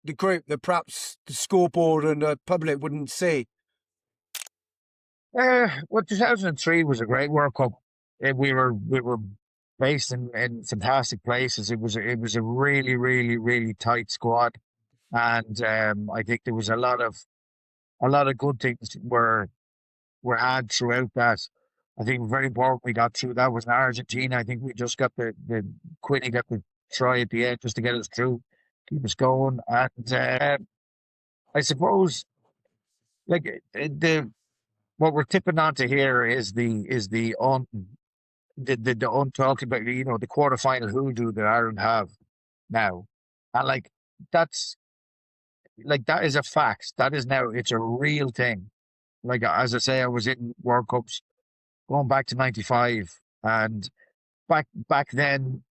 the group that perhaps the scoreboard and the public wouldn't see? Well, 2003 was a great World Cup. We were based in fantastic places. It was a really, really, really tight squad, and I think there was a lot of good things were had throughout that. I think very important we got through that was in Argentina. I think we just got the Quinny got the try at the end just to get us through, keep us going, and I suppose like what we're tipping onto here is the untalked about, the quarterfinal hoodoo that Ireland have now. And that's that is a fact. That is now, it's a real thing. Like, as I say, I was in World Cups going back to 95, and back then,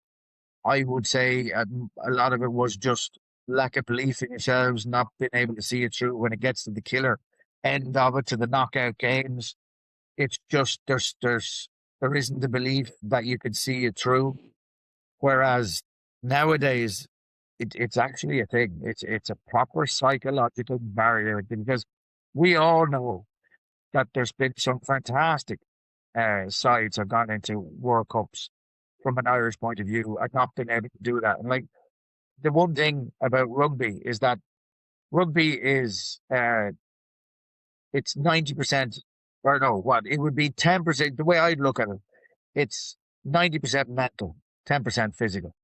I would say a lot of it was just lack of belief in yourselves, not being able to see it through when it gets to the killer end of it, to the knockout games. It's just there isn't the belief that you could see it through. Whereas nowadays, it's actually a thing. It's a proper psychological barrier, because we all know that there's been some fantastic sides have gone into World Cups from an Irish point of view and not been able to do that. And the one thing about rugby is that rugby is it's 90%, or no, what it would be 10%. The way I'd look at it, it's 90% mental, 10% physical.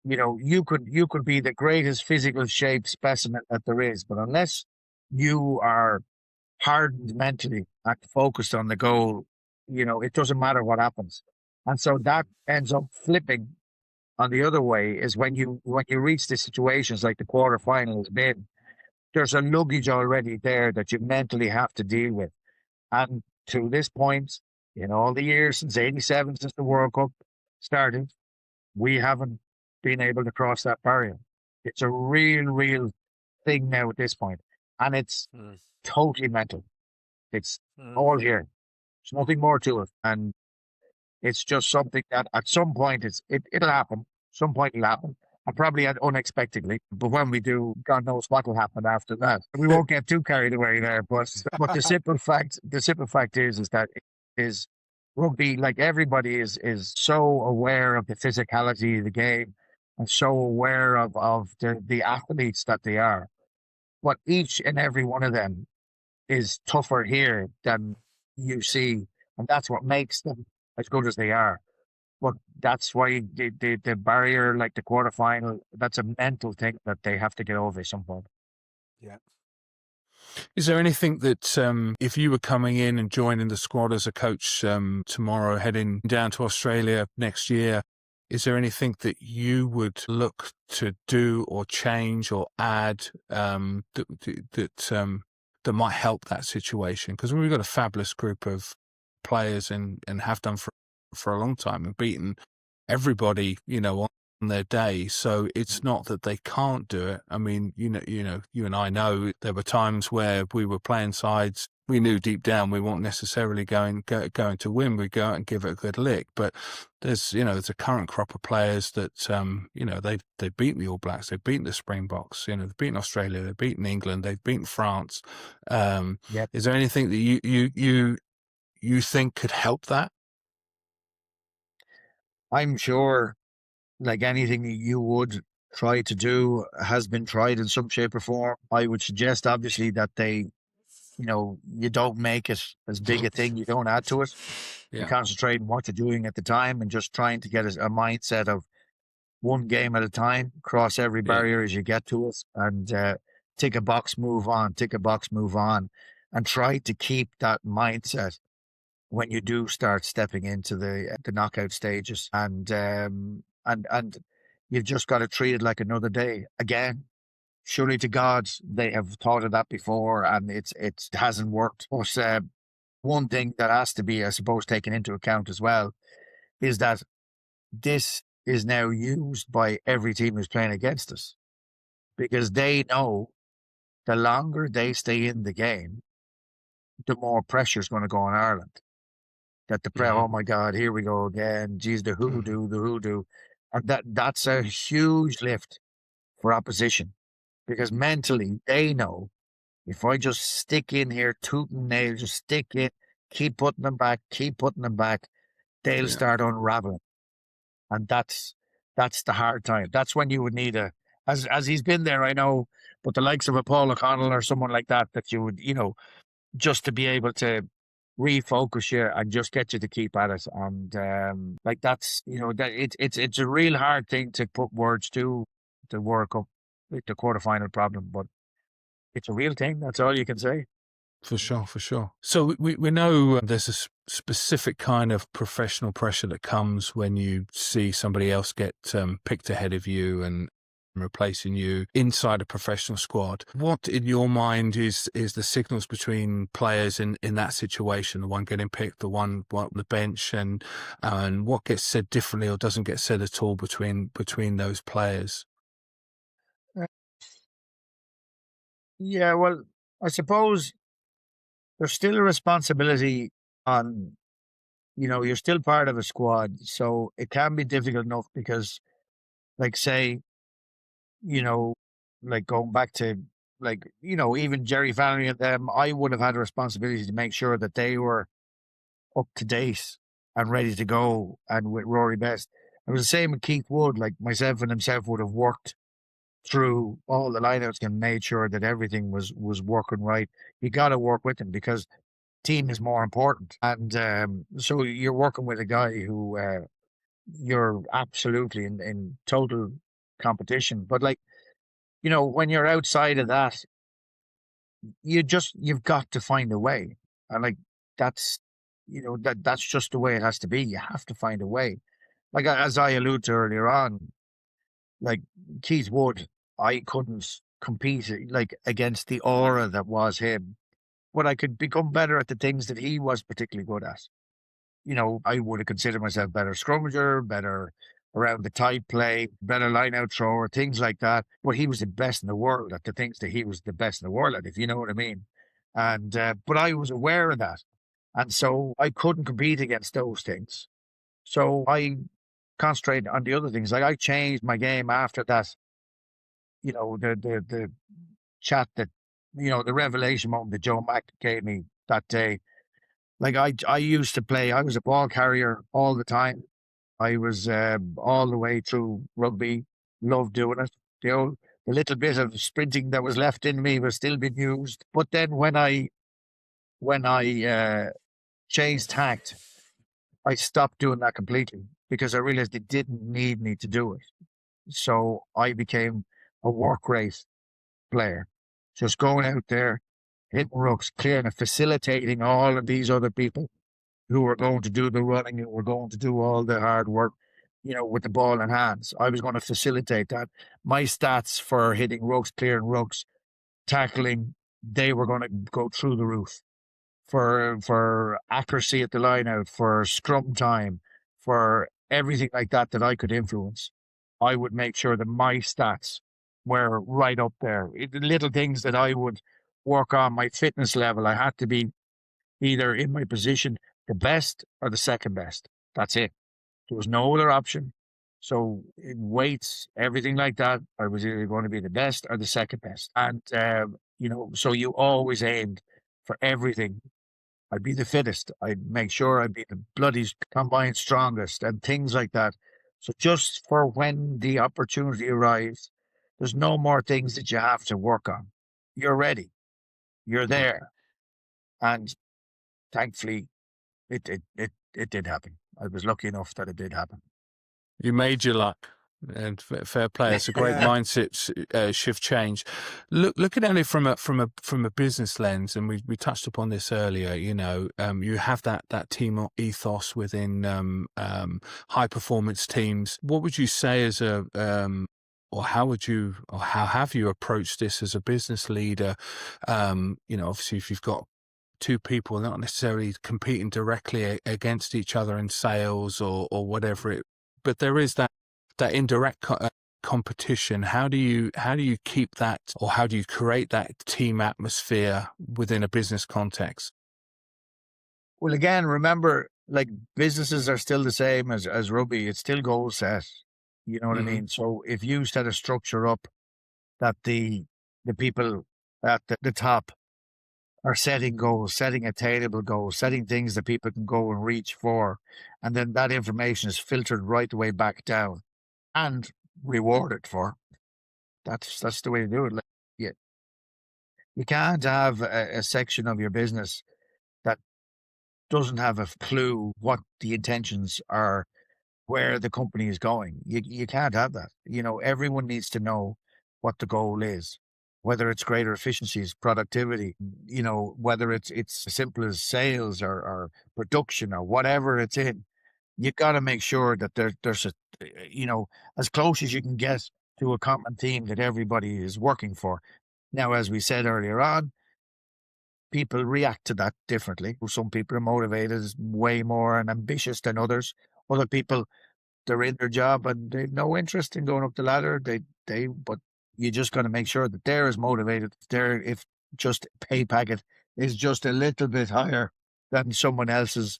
You could be the greatest physical shape specimen that there is, but unless you are hardened mentally and focused on the goal, it doesn't matter what happens. And so that ends up flipping on the other way, is when you reach the situations like the quarterfinal has been, there's a luggage already there that you mentally have to deal with. And to this point, in all the years since '87, since the World Cup started, we haven't been able to cross that barrier. It's a real thing now at this point. And it's totally mental. It's all here. There's nothing more to it. And it's just something that at some point it'll happen. Some point it'll happen. and probably unexpectedly. But when we do, God knows what will happen after that. We won't get too carried away there. But the simple fact is that it is rugby. Like everybody is so aware of the physicality of the game and so aware of the athletes that they are. But each and every one of them is tougher here than you see, and that's what makes them as good as they are. But that's why the barrier, like the quarterfinal, that's a mental thing that they have to get over at some point. Yeah. Is there anything that, if you were coming in and joining the squad as a coach tomorrow, heading down to Australia next year, is there anything that you would look to do or change or add that might help that situation? Because we've got a fabulous group of players and have done for a long time and beaten everybody, on their day. So it's not that they can't do it. I mean, you and I know there were times where we were playing sides. We knew deep down we weren't necessarily going to win. We'd go out and give it a good lick. But there's a current crop of players that, they've beaten the All Blacks, they've beaten the Springboks, they've beaten Australia, they've beaten England, they've beaten France. Yep. Is there anything that you think could help that? I'm sure, like anything that you would try to do has been tried in some shape or form. I would suggest, obviously, that you don't make it as big a thing. You don't add to it. Yeah. You concentrate on what you're doing at the time and just trying to get a mindset of one game at a time, cross every barrier as you get to it, and tick a box, move on, tick a box, move on, and try to keep that mindset when you do start stepping into the knockout stages. And you've just got to treat it like another day. Again, surely to God, they have thought of that before, and it hasn't worked. But one thing that has to be, I suppose, taken into account as well is that this is now used by every team who's playing against us, because they know the longer they stay in the game, the more pressure is going to go on Ireland. That oh my God, here we go again. Geez, the hoodoo. And that's a huge lift for opposition, because mentally they know, if I just stick in here, tooth and nail, just stick in, keep putting them back, they'll start unraveling. And that's the hard time. That's when you would need as he's been there, I know, but the likes of a Paul O'Connell or someone like that you would, just to be able to refocus you and just get you to keep at it. And that's, that it's a real hard thing to put words to work up the quarterfinal problem, but it's a real thing. That's all you can say. For sure. So we know there's a specific kind of professional pressure that comes when you see somebody else get picked ahead of you and replacing you inside a professional squad. What, in your mind, is the signals between players in that situation? The one getting picked, the one on the bench, and what gets said differently or doesn't get said at all between those players? Yeah, well, I suppose there's still a responsibility on, you're still part of a squad. So it can be difficult enough because, like, say, like going back to, like, even Jerry Flannery and them, I would have had a responsibility to make sure that they were up to date and ready to go. And with Rory Best, it was the same with Keith Wood. Like, myself and himself would have worked through all the lineouts and made sure that everything was working right. You got to work with him because team is more important. And so you're working with a guy who you're absolutely in total competition. But, like, when you're outside of that, you've got to find a way. And, like, that's, that's just the way it has to be. You have to find a way. Like, as I alluded to earlier on, like Keith Wood, I couldn't compete like against the aura that was him, but I could become better at the things that he was particularly good at. I would have considered myself better scrummager, better around the tight play, better line out thrower, things like that. But he was the best in the world at the things that he was the best in the world at, if you know what I mean. And but I was aware of that, and so I couldn't compete against those things. So I concentrate on the other things. Like I changed my game after that. The chat that, the revelation moment that Joe Mack gave me that day. Like I used to play. I was a ball carrier all the time. I was all the way through rugby. Loved doing it. The little bit of sprinting that was left in me was still being used. But then when I changed tact, I stopped doing that completely because I realized it didn't need me to do it. So I became a work rate player, just going out there, hitting rucks, clearing and facilitating all of these other people who were going to do the running, who were going to do all the hard work, with the ball in hands. I was going to facilitate that. My stats for hitting rucks, clearing rucks, tackling, they were going to go through the roof. For accuracy at the line out, for scrum time, for everything like that that I could influence, I would make sure that my stats were right up there. The little things that I would work on, my fitness level, I had to be either in my position the best or the second best. That's it. There was no other option. So in weights, everything like that, I was either going to be the best or the second best. And, so you always aimed for everything. I'd be the fittest. I'd make sure I'd be the bloody combined strongest and things like that. So just for when the opportunity arrives, there's no more things that you have to work on. You're ready. You're there. And thankfully, it did happen. I was lucky enough that it did happen. You made your luck, and fair play. It's a great Yeah. mindset shift change. Looking at it from a business lens, and we touched upon this earlier. You have that team ethos within high performance teams. What would you say as or how have you approached this as a business leader? Obviously, if you've got two people not necessarily competing directly against each other in sales or whatever but there is that indirect competition. How do you keep that, or how do you create that team atmosphere within a business context? Well, again, remember, like businesses are still the same as rugby. It's still goal set. You know what I mean? So if you set a structure up that the people at the top are setting goals, setting attainable goals, setting things that people can go and reach for, and then that information is filtered right the way back down and rewarded for. That's the way to do it. Like, you can't have a section of your business that doesn't have a clue what the intentions are, where the company is going. You can't have that. Everyone needs to know what the goal is, whether it's greater efficiencies, productivity, whether it's as simple as sales or production or whatever it's in. You got to make sure that there's as close as you can get to a common theme that everybody is working for. Now, as we said earlier on, people react to that differently. Some people are motivated way more and ambitious than others. Other people, they're in their job and they've no interest in going up the ladder. But you just got to make sure that they're as motivated. If just pay packet is just a little bit higher than someone else's,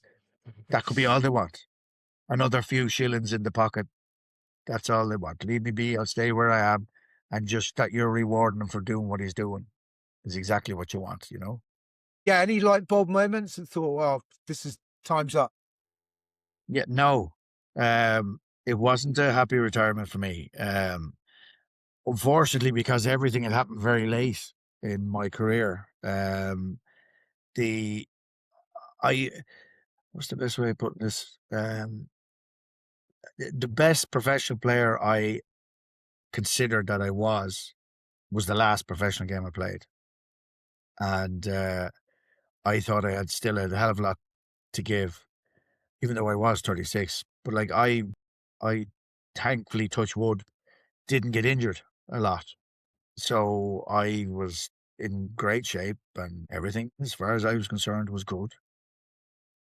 that could be all they want. Another few shillings in the pocket. That's all they want. Leave me be. I'll stay where I am. And just that you're rewarding him for doing what he's doing is exactly what you want, Yeah, any light bulb moments and thought, well, this is time's up? Yeah, no. It wasn't a happy retirement for me. Unfortunately, because everything had happened very late in my career. What's the best way of putting this? The best professional player I considered that I was the last professional game I played. And I thought I had still a hell of a lot to give, even though I was 36. But like I thankfully, touch wood, didn't get injured a lot. So I was in great shape and everything, as far as I was concerned, was good.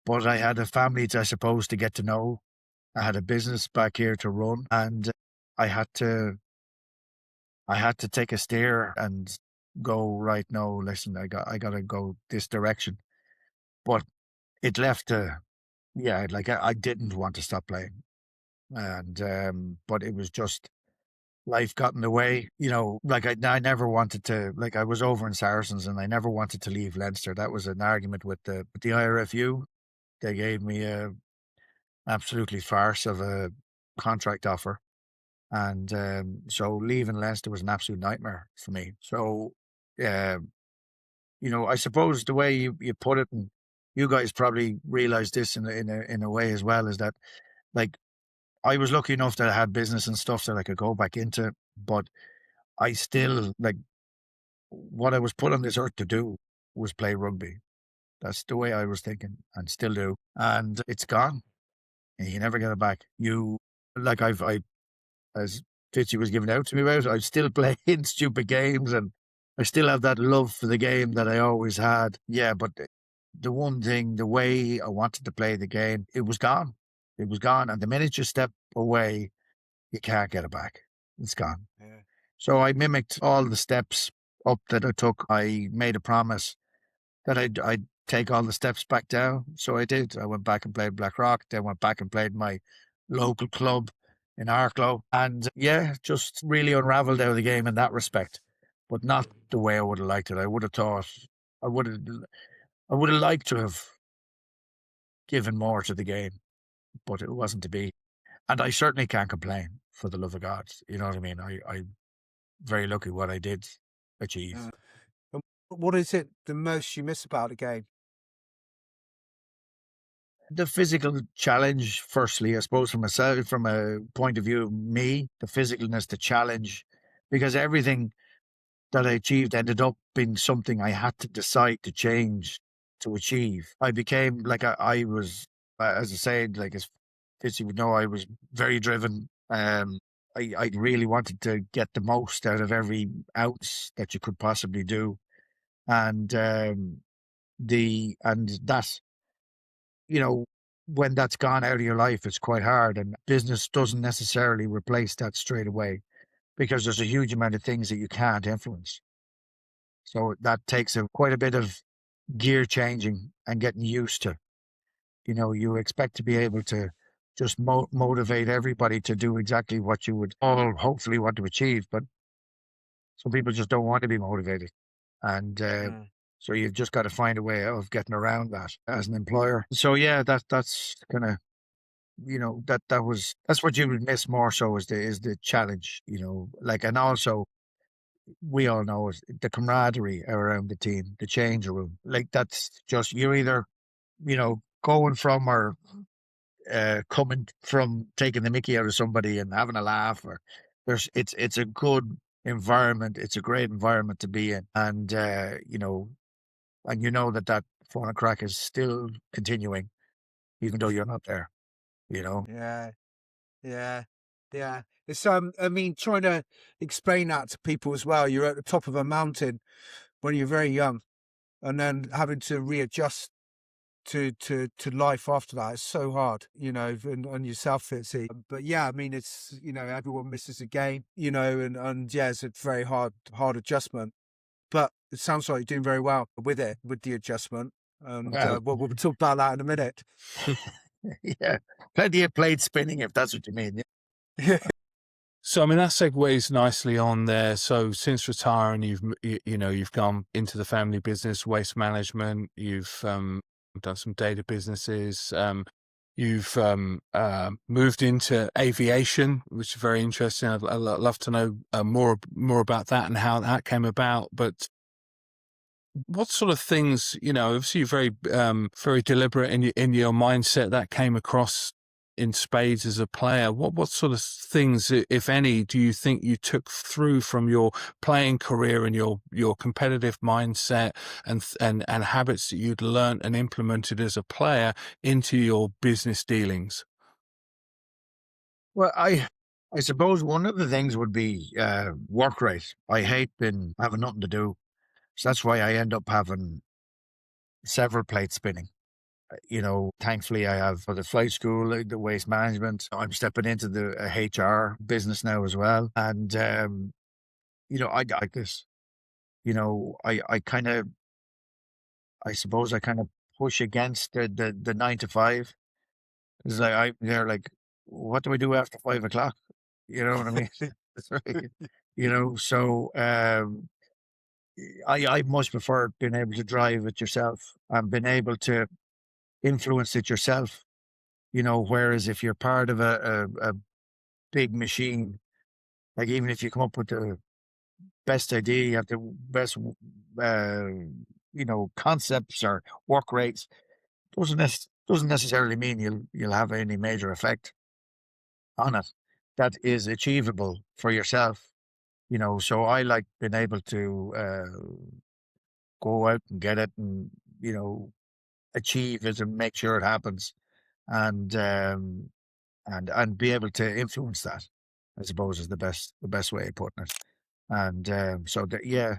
But I had a family, I suppose, to get to know. I had a business back here to run, and I had to take a steer and go, right, no, listen, I got to go this direction. But it left I didn't want to stop playing. And but it was just life got in the way. Like I never wanted to. Like I was over in Saracens, and I never wanted to leave Leinster. That was an argument with the IRFU. They gave me a absolutely farce of a contract offer, and so leaving Leinster was an absolute nightmare for me. So, uh, I suppose the way you put it, and you guys probably realize this in a way as well, is that like I was lucky enough that I had business and stuff that I could go back into, but I still like what I was put on this earth to do was play rugby. That's the way I was thinking, and still do. And it's gone, and you never get it back. I as Fitzy was giving out to me about, I'm still playing stupid games, and I still have that love for the game that I always had. Yeah, but the one thing, the way I wanted to play the game, it was gone. It was gone, and the minute you step away, you can't get it back. It's gone. Yeah. So I mimicked all the steps up that I took. I made a promise that I'd take all the steps back down. So I did. I went back and played Blackrock, then went back and played my local club in Arklow. And yeah, just really unraveled out of the game in that respect, but not the way I would have liked it. I would have thought I would have liked to have given more to the game, but it wasn't to be. And I certainly can't complain, for the love of God. You know what I mean? I'm very lucky what I did achieve. And what is it the most you miss about the game? The physical challenge, firstly, I suppose, from a point of view of me, the physicalness, the challenge, because everything that I achieved ended up being something I had to decide to change to achieve. I became like I was, as I said, like as Fitzy would know, I was very driven. I really wanted to get the most out of every ounce that you could possibly do, and that, when that's gone out of your life, it's quite hard, and business doesn't necessarily replace that straight away, because there's a huge amount of things that you can't influence. So that takes quite a bit of gear changing and getting used to. You expect to be able to just motivate everybody to do exactly what you would all hopefully want to achieve, but some people just don't want to be motivated, and so you've just got to find a way of getting around that as an employer. So yeah, that's kind of, that's what you would miss more so, is the challenge, like. And also, we all know it, the camaraderie around the team, the change room, like that's just, you're either, going from, or coming from, taking the mickey out of somebody and having a laugh, or it's a good environment. It's a great environment to be in, and and that phone and crack is still continuing, even though you're not there. Yeah, yeah, yeah. It's I mean, trying to explain that to people as well. You're at the top of a mountain when you're very young, and then having to readjust to life after that. It's so hard, and yourself, Fitzy. But yeah, I mean, it's, everyone misses a game, and yeah, it's a very hard adjustment. But it sounds like you're doing very well with the adjustment. And Well, we'll talk about that in a minute. yeah, plenty of plate spinning, if that's what you mean. Yeah. So, I mean, that segues nicely on there. So since retiring, you've gone into the family business, waste management. You've done some data businesses. You've moved into aviation, which is very interesting. I'd love to know more about that and how that came about. But what sort of things, obviously you're very very deliberate in your mindset. That came across in spades as a player. What sort of things, if any, do you think you took through from your playing career and your competitive mindset and habits that you'd learned and implemented as a player into your business dealings? Well, I suppose one of the things would be work rate. I hate having nothing to do, so that's why I end up having several plates spinning. Thankfully, I have for the flight school, the waste management. I'm stepping into the HR business now as well, and I like this. I kind of, I suppose, I kind of push against the 9 to 5. It's like I'm there, like, what do I do after 5 o'clock? You know what I mean? It's like, so I much prefer being able to drive it yourself and being able to influence it yourself. Whereas if you're part of a big machine, like even if you come up with the best idea, you have the best, concepts or work rates, doesn't necessarily mean you'll have any major effect on it that is achievable for yourself. So I like being able to go out and get it and, achieve it and make sure it happens and and be able to influence that, I suppose, is the best way of putting it. And so that, yeah,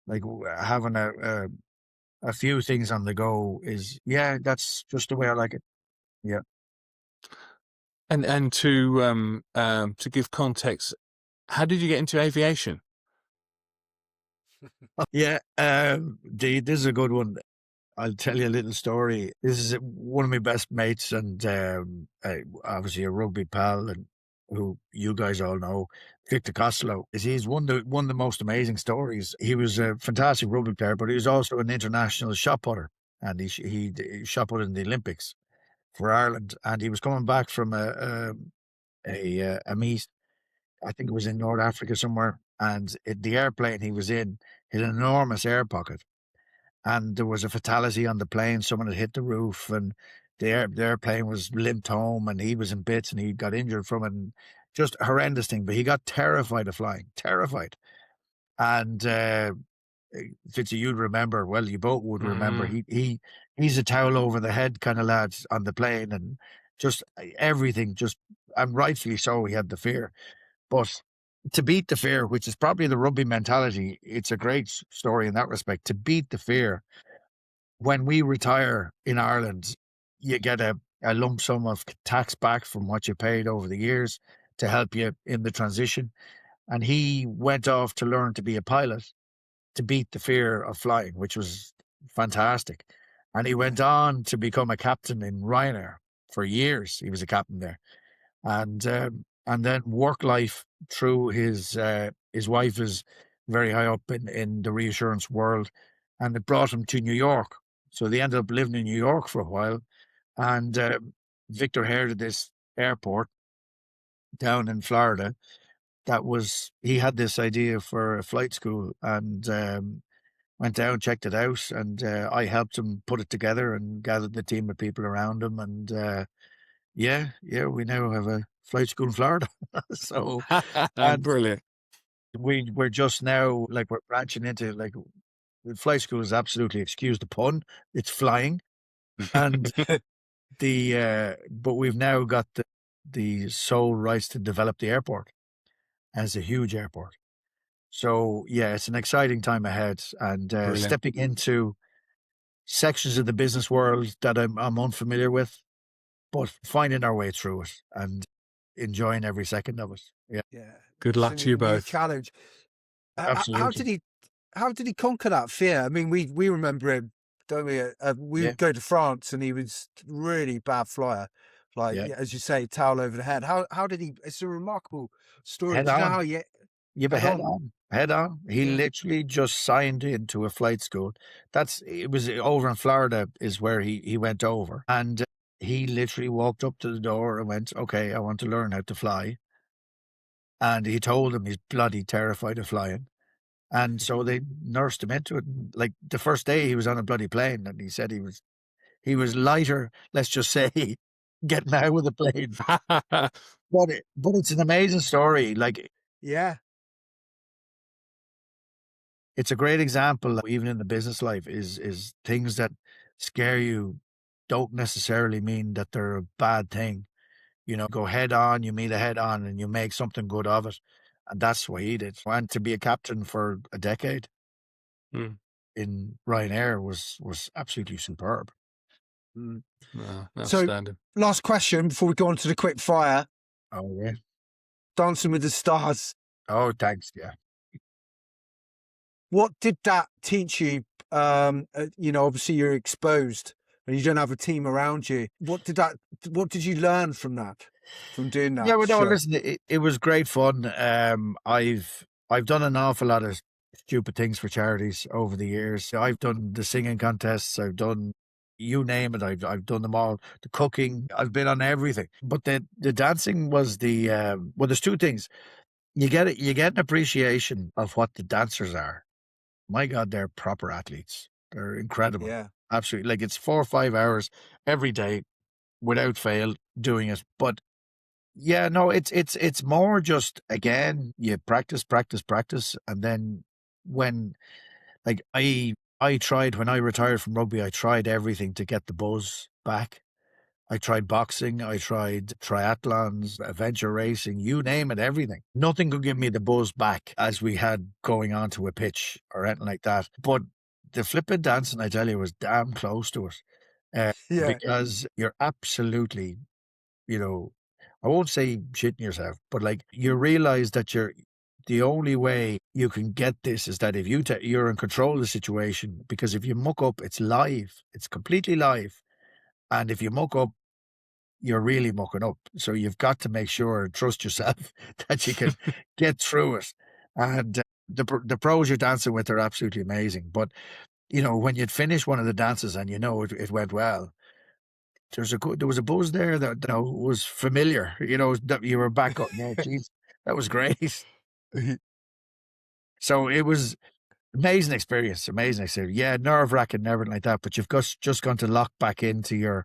like having a few things on the go is, yeah, that's just the way I like it. Yeah. And to give context, how did you get into aviation? Yeah. This is a good one. I'll tell you a little story. This is one of my best mates and obviously a rugby pal and who you guys all know, Victor Costello. He's one of the most amazing stories. He was a fantastic rugby player, but he was also an international shot putter, and he shot put in the Olympics for Ireland. And he was coming back from a meet, I think it was in North Africa somewhere, and the airplane he was in had an enormous air pocket. And there was a fatality on the plane. Someone had hit the roof, and the airplane was limped home, and he was in bits, and he got injured from it. And just a horrendous thing. But he got terrified of flying, terrified. And Fitzy, you'd remember. Well, you both would remember. He's a towel over the head kind of lad on the plane, and just everything. And rightfully so. He had the fear, but to beat the fear, which is probably the rugby mentality, it's a great story in that respect. To beat the fear, when we retire in Ireland, you get a lump sum of tax back from what you paid over the years to help you in the transition. And he went off to learn to be a pilot to beat the fear of flying, which was fantastic. And he went on to become a captain in Ryanair for years. He was a captain there. And then work life through his wife is very high up in the reassurance world, and it brought him to New York. So they ended up living in New York for a while, and Victor heard of this airport down in Florida he had this idea for a flight school, and went down, checked it out, and I helped him put it together and gathered the team of people around him, and yeah, we now have a flight school in Florida. So, and Brilliant. we're just now, like, we're branching into, like, the flight school is absolutely, excuse the pun, it's flying. And but we've now got the sole rights to develop the airport as a huge airport. So yeah, it's an exciting time ahead, and stepping into sections of the business world that I'm unfamiliar with, but finding our way through it and enjoying every second of it. Yeah. Good luck to you New both. challenge. Absolutely. How did he conquer that fear? I mean, we remember him, don't we? We would go to France, and he was really bad flyer, like as you say, towel over the head. How did he? It's a remarkable story. Head on. But head on. He literally just signed into a flight school. It was over in Florida is where he went over, and he literally walked up to the door and went, "Okay, I want to learn how to fly." And he told him he's bloody terrified of flying. And so they nursed him into it. Like the first day he was on a bloody plane, and he said he was lighter, let's just say, getting out of the plane. But it's an amazing story. Like, yeah, it's a great example, even in the business life, is things that scare you don't necessarily mean that they're a bad thing. Go head on, you meet a head on, and you make something good of it. And that's what he did. And to be a captain for a decade in Ryanair was absolutely superb. Outstanding. So, last question before we go on to the quick fire. Oh, yeah. Dancing with the Stars. Oh, thanks. Yeah. What did that teach you? Obviously you're exposed and you don't have a team around you. What did you learn from that? from doing that. Yeah, well, no, Sure. listen, it was great fun. I've done an awful lot of stupid things for charities over the years. I've done the singing contests. I've done, you name it. I've done them all. The cooking. I've been on everything. But the dancing was the well. There's two things. You get an appreciation of what the dancers are. My God, they're proper athletes. They're incredible. Yeah. Absolutely. Like, it's 4 or 5 hours every day without fail doing it. But yeah, no, it's more just, again, you practice, practice, practice, and then when, like, I tried when I retired from rugby, I tried everything to get the buzz back. I tried boxing, I tried triathlons, adventure racing, you name it, everything. Nothing could give me the buzz back as we had going onto a pitch or anything like that. But the flipping dancing, I tell you, was damn close to it. Yeah. Because you're absolutely, you know, I won't say shitting yourself, but like, you realize that the only way you can get this is that if you're in control of the situation, because if you muck up, it's live, it's completely live. And if you muck up, you're really mucking up. So you've got to make sure and trust yourself that you can get through it. And the pros you're dancing with are absolutely amazing. But, when you'd finish one of the dances and it went well, there was a buzz there that was familiar. That you were back up. Yeah, geez, that was great. So it was amazing experience. Amazing experience. Yeah, nerve wracking and everything like that. But you've just gone to lock back into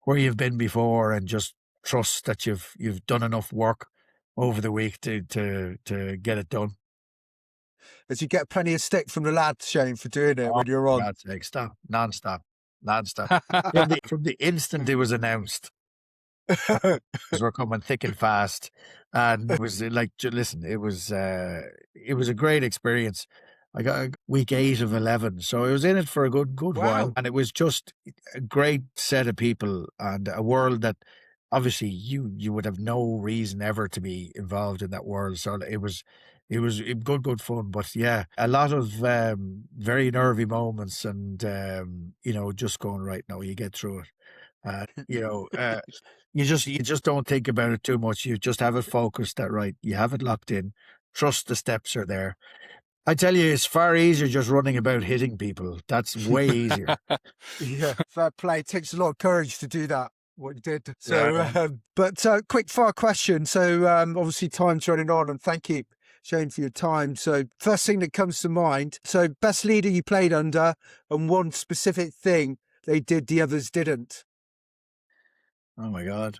where you've been before and just trust that you've done enough work over the week to get it done. As you get plenty of stick from the lads, Shane, for doing it Oh, when you're for on. God's sake, stop, nonstop. From the instant it was announced, we're coming thick and fast, and it was like, listen, it was a great experience. I got week 8 of 11, so I was in it for a good Wow. while, and it was just a great set of people and a world that obviously you would have no reason ever to be involved in that world. So it was good fun. But yeah, a lot of very nervy moments, and just going, right, now you get through it. You just don't think about it too much. You just have it focused that, right, you have it locked in. Trust the steps are there. I tell you, it's far easier just running about hitting people. That's way easier. Yeah, fair play. It takes a lot of courage to do that, what you did. So, Yeah. but quick fire question. So, obviously, time's running on, and thank you, Shane, for your time. So, first thing that comes to mind. So, best leader you played under, and one specific thing they did the others didn't. Oh my God.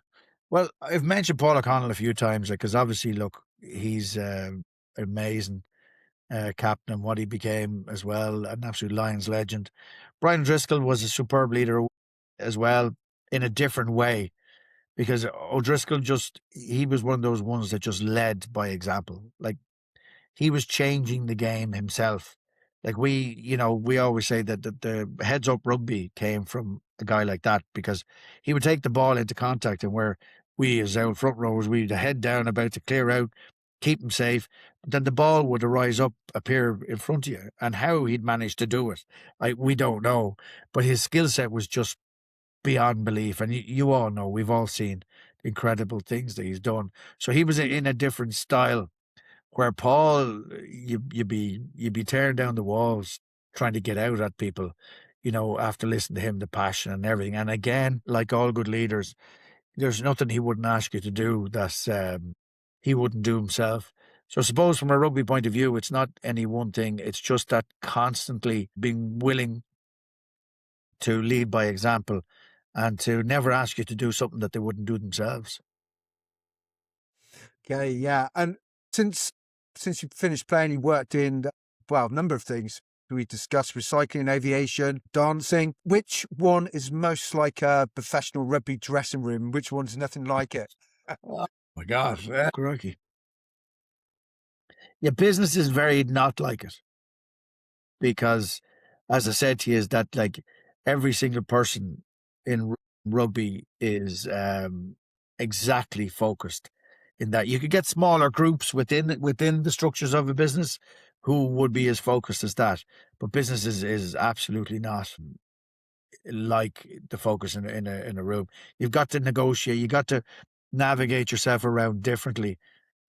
Well, I've mentioned Paul O'Connell a few times, because obviously, look, he's amazing captain, and what he became as well, an absolute Lions legend. Brian Driscoll was a superb leader as well, in a different way, because O'Driscoll he was one of those ones that just led by example. Like, he was changing the game himself. Like, we always say that the heads up rugby came from a guy like that, because he would take the ball into contact, and where we as out front rowers, we'd head down about to clear out, keep him safe. Then the ball would appear in front of you, and how he'd managed to do it, we don't know. But his skill set was just beyond belief, and you all know, we've all seen incredible things that he's done. So he was in a different style, where Paul, you'd be tearing down the walls trying to get out at people, after listening to him, the passion and everything. And again, like all good leaders, there's nothing he wouldn't ask you to do that he wouldn't do himself. So I suppose from a rugby point of view, it's not any one thing. It's just that constantly being willing to lead by example, and to never ask you to do something that they wouldn't do themselves. Okay, yeah. And since you finished playing, you worked in, a number of things. We discussed recycling, aviation, dancing. Which one is most like a professional rugby dressing room? Which one's nothing like it? Oh my God. Crikey. Yeah, business is very not like it, because, as I said to you, is that, like, every single person in rugby is exactly focused, in that you could get smaller groups within the structures of a business who would be as focused as that, but business is absolutely not like the focus in a room. You've got to negotiate. You got to navigate yourself around differently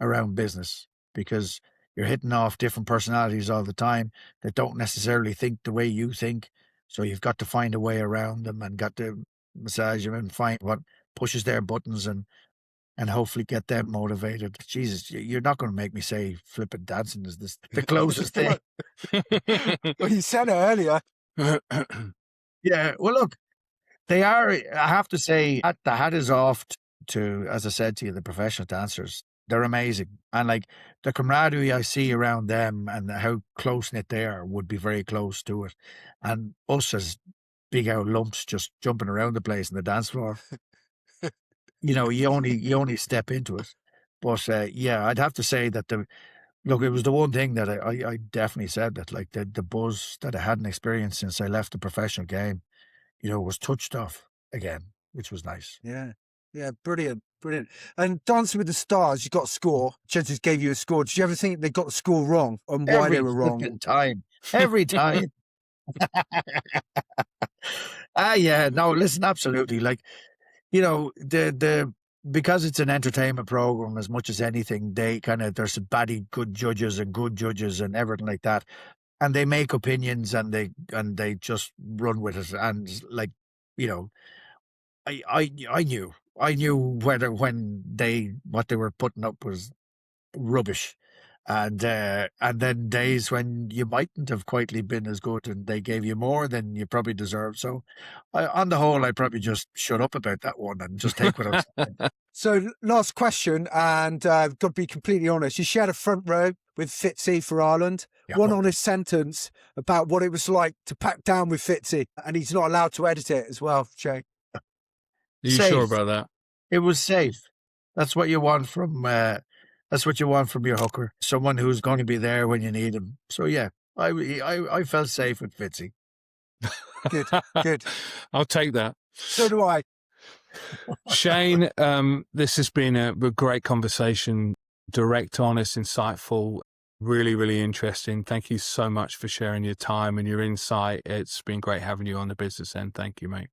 around business, because you're hitting off different personalities all the time that don't necessarily think the way you think. So you've got to find a way around them and got to massage them and find what pushes their buttons and hopefully get them motivated. Jesus, you're not going to make me say flipping dancing is the closest thing. Well, you said it earlier. Yeah, well, look, they are, I have to say, the hat is off to, as I said to you, the professional dancers. They're amazing. And like the camaraderie I see around them and how close knit they are would be very close to it. And us as big out lumps just jumping around the place in the dance floor. You only step into it. But yeah, I'd have to say that look, it was the one thing that I definitely said that, like, the buzz that I hadn't experienced since I left the professional game, was touched off again, which was nice. Yeah. Yeah, brilliant. And Dancing with the Stars, you got a score. Judges gave you a score. Did you ever think they got the score wrong and why they were wrong? Every time. Yeah, no, listen, absolutely. Like, because it's an entertainment program as much as anything, there's some baddie good judges and everything like that. And they make opinions and they just run with it. And like, I knew what they were putting up was rubbish. And then days when you mightn't have quietly been as good and they gave you more than you probably deserved. So on the whole, I probably just shut up about that one and just take what I was saying. So last question, and I've got to be completely honest. You shared a front row with Fitzy for Ireland. Yeah. One honest sentence about what it was like to pack down with Fitzy, and he's not allowed to edit it as well, Shane. Are you Safe. sure about that? It was safe. That's what you want from your hooker, someone who's going to be there when you need him. So yeah, I felt safe with Fitzy. Good. I'll take that. So do I. Shane, this has been a great conversation, direct, honest, insightful, really, really interesting. Thank you so much for sharing your time and your insight. It's been great having you on the business end. Thank you, mate.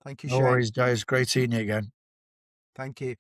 Thank you, No Shane. worries, guys. Great seeing you again. Thank you.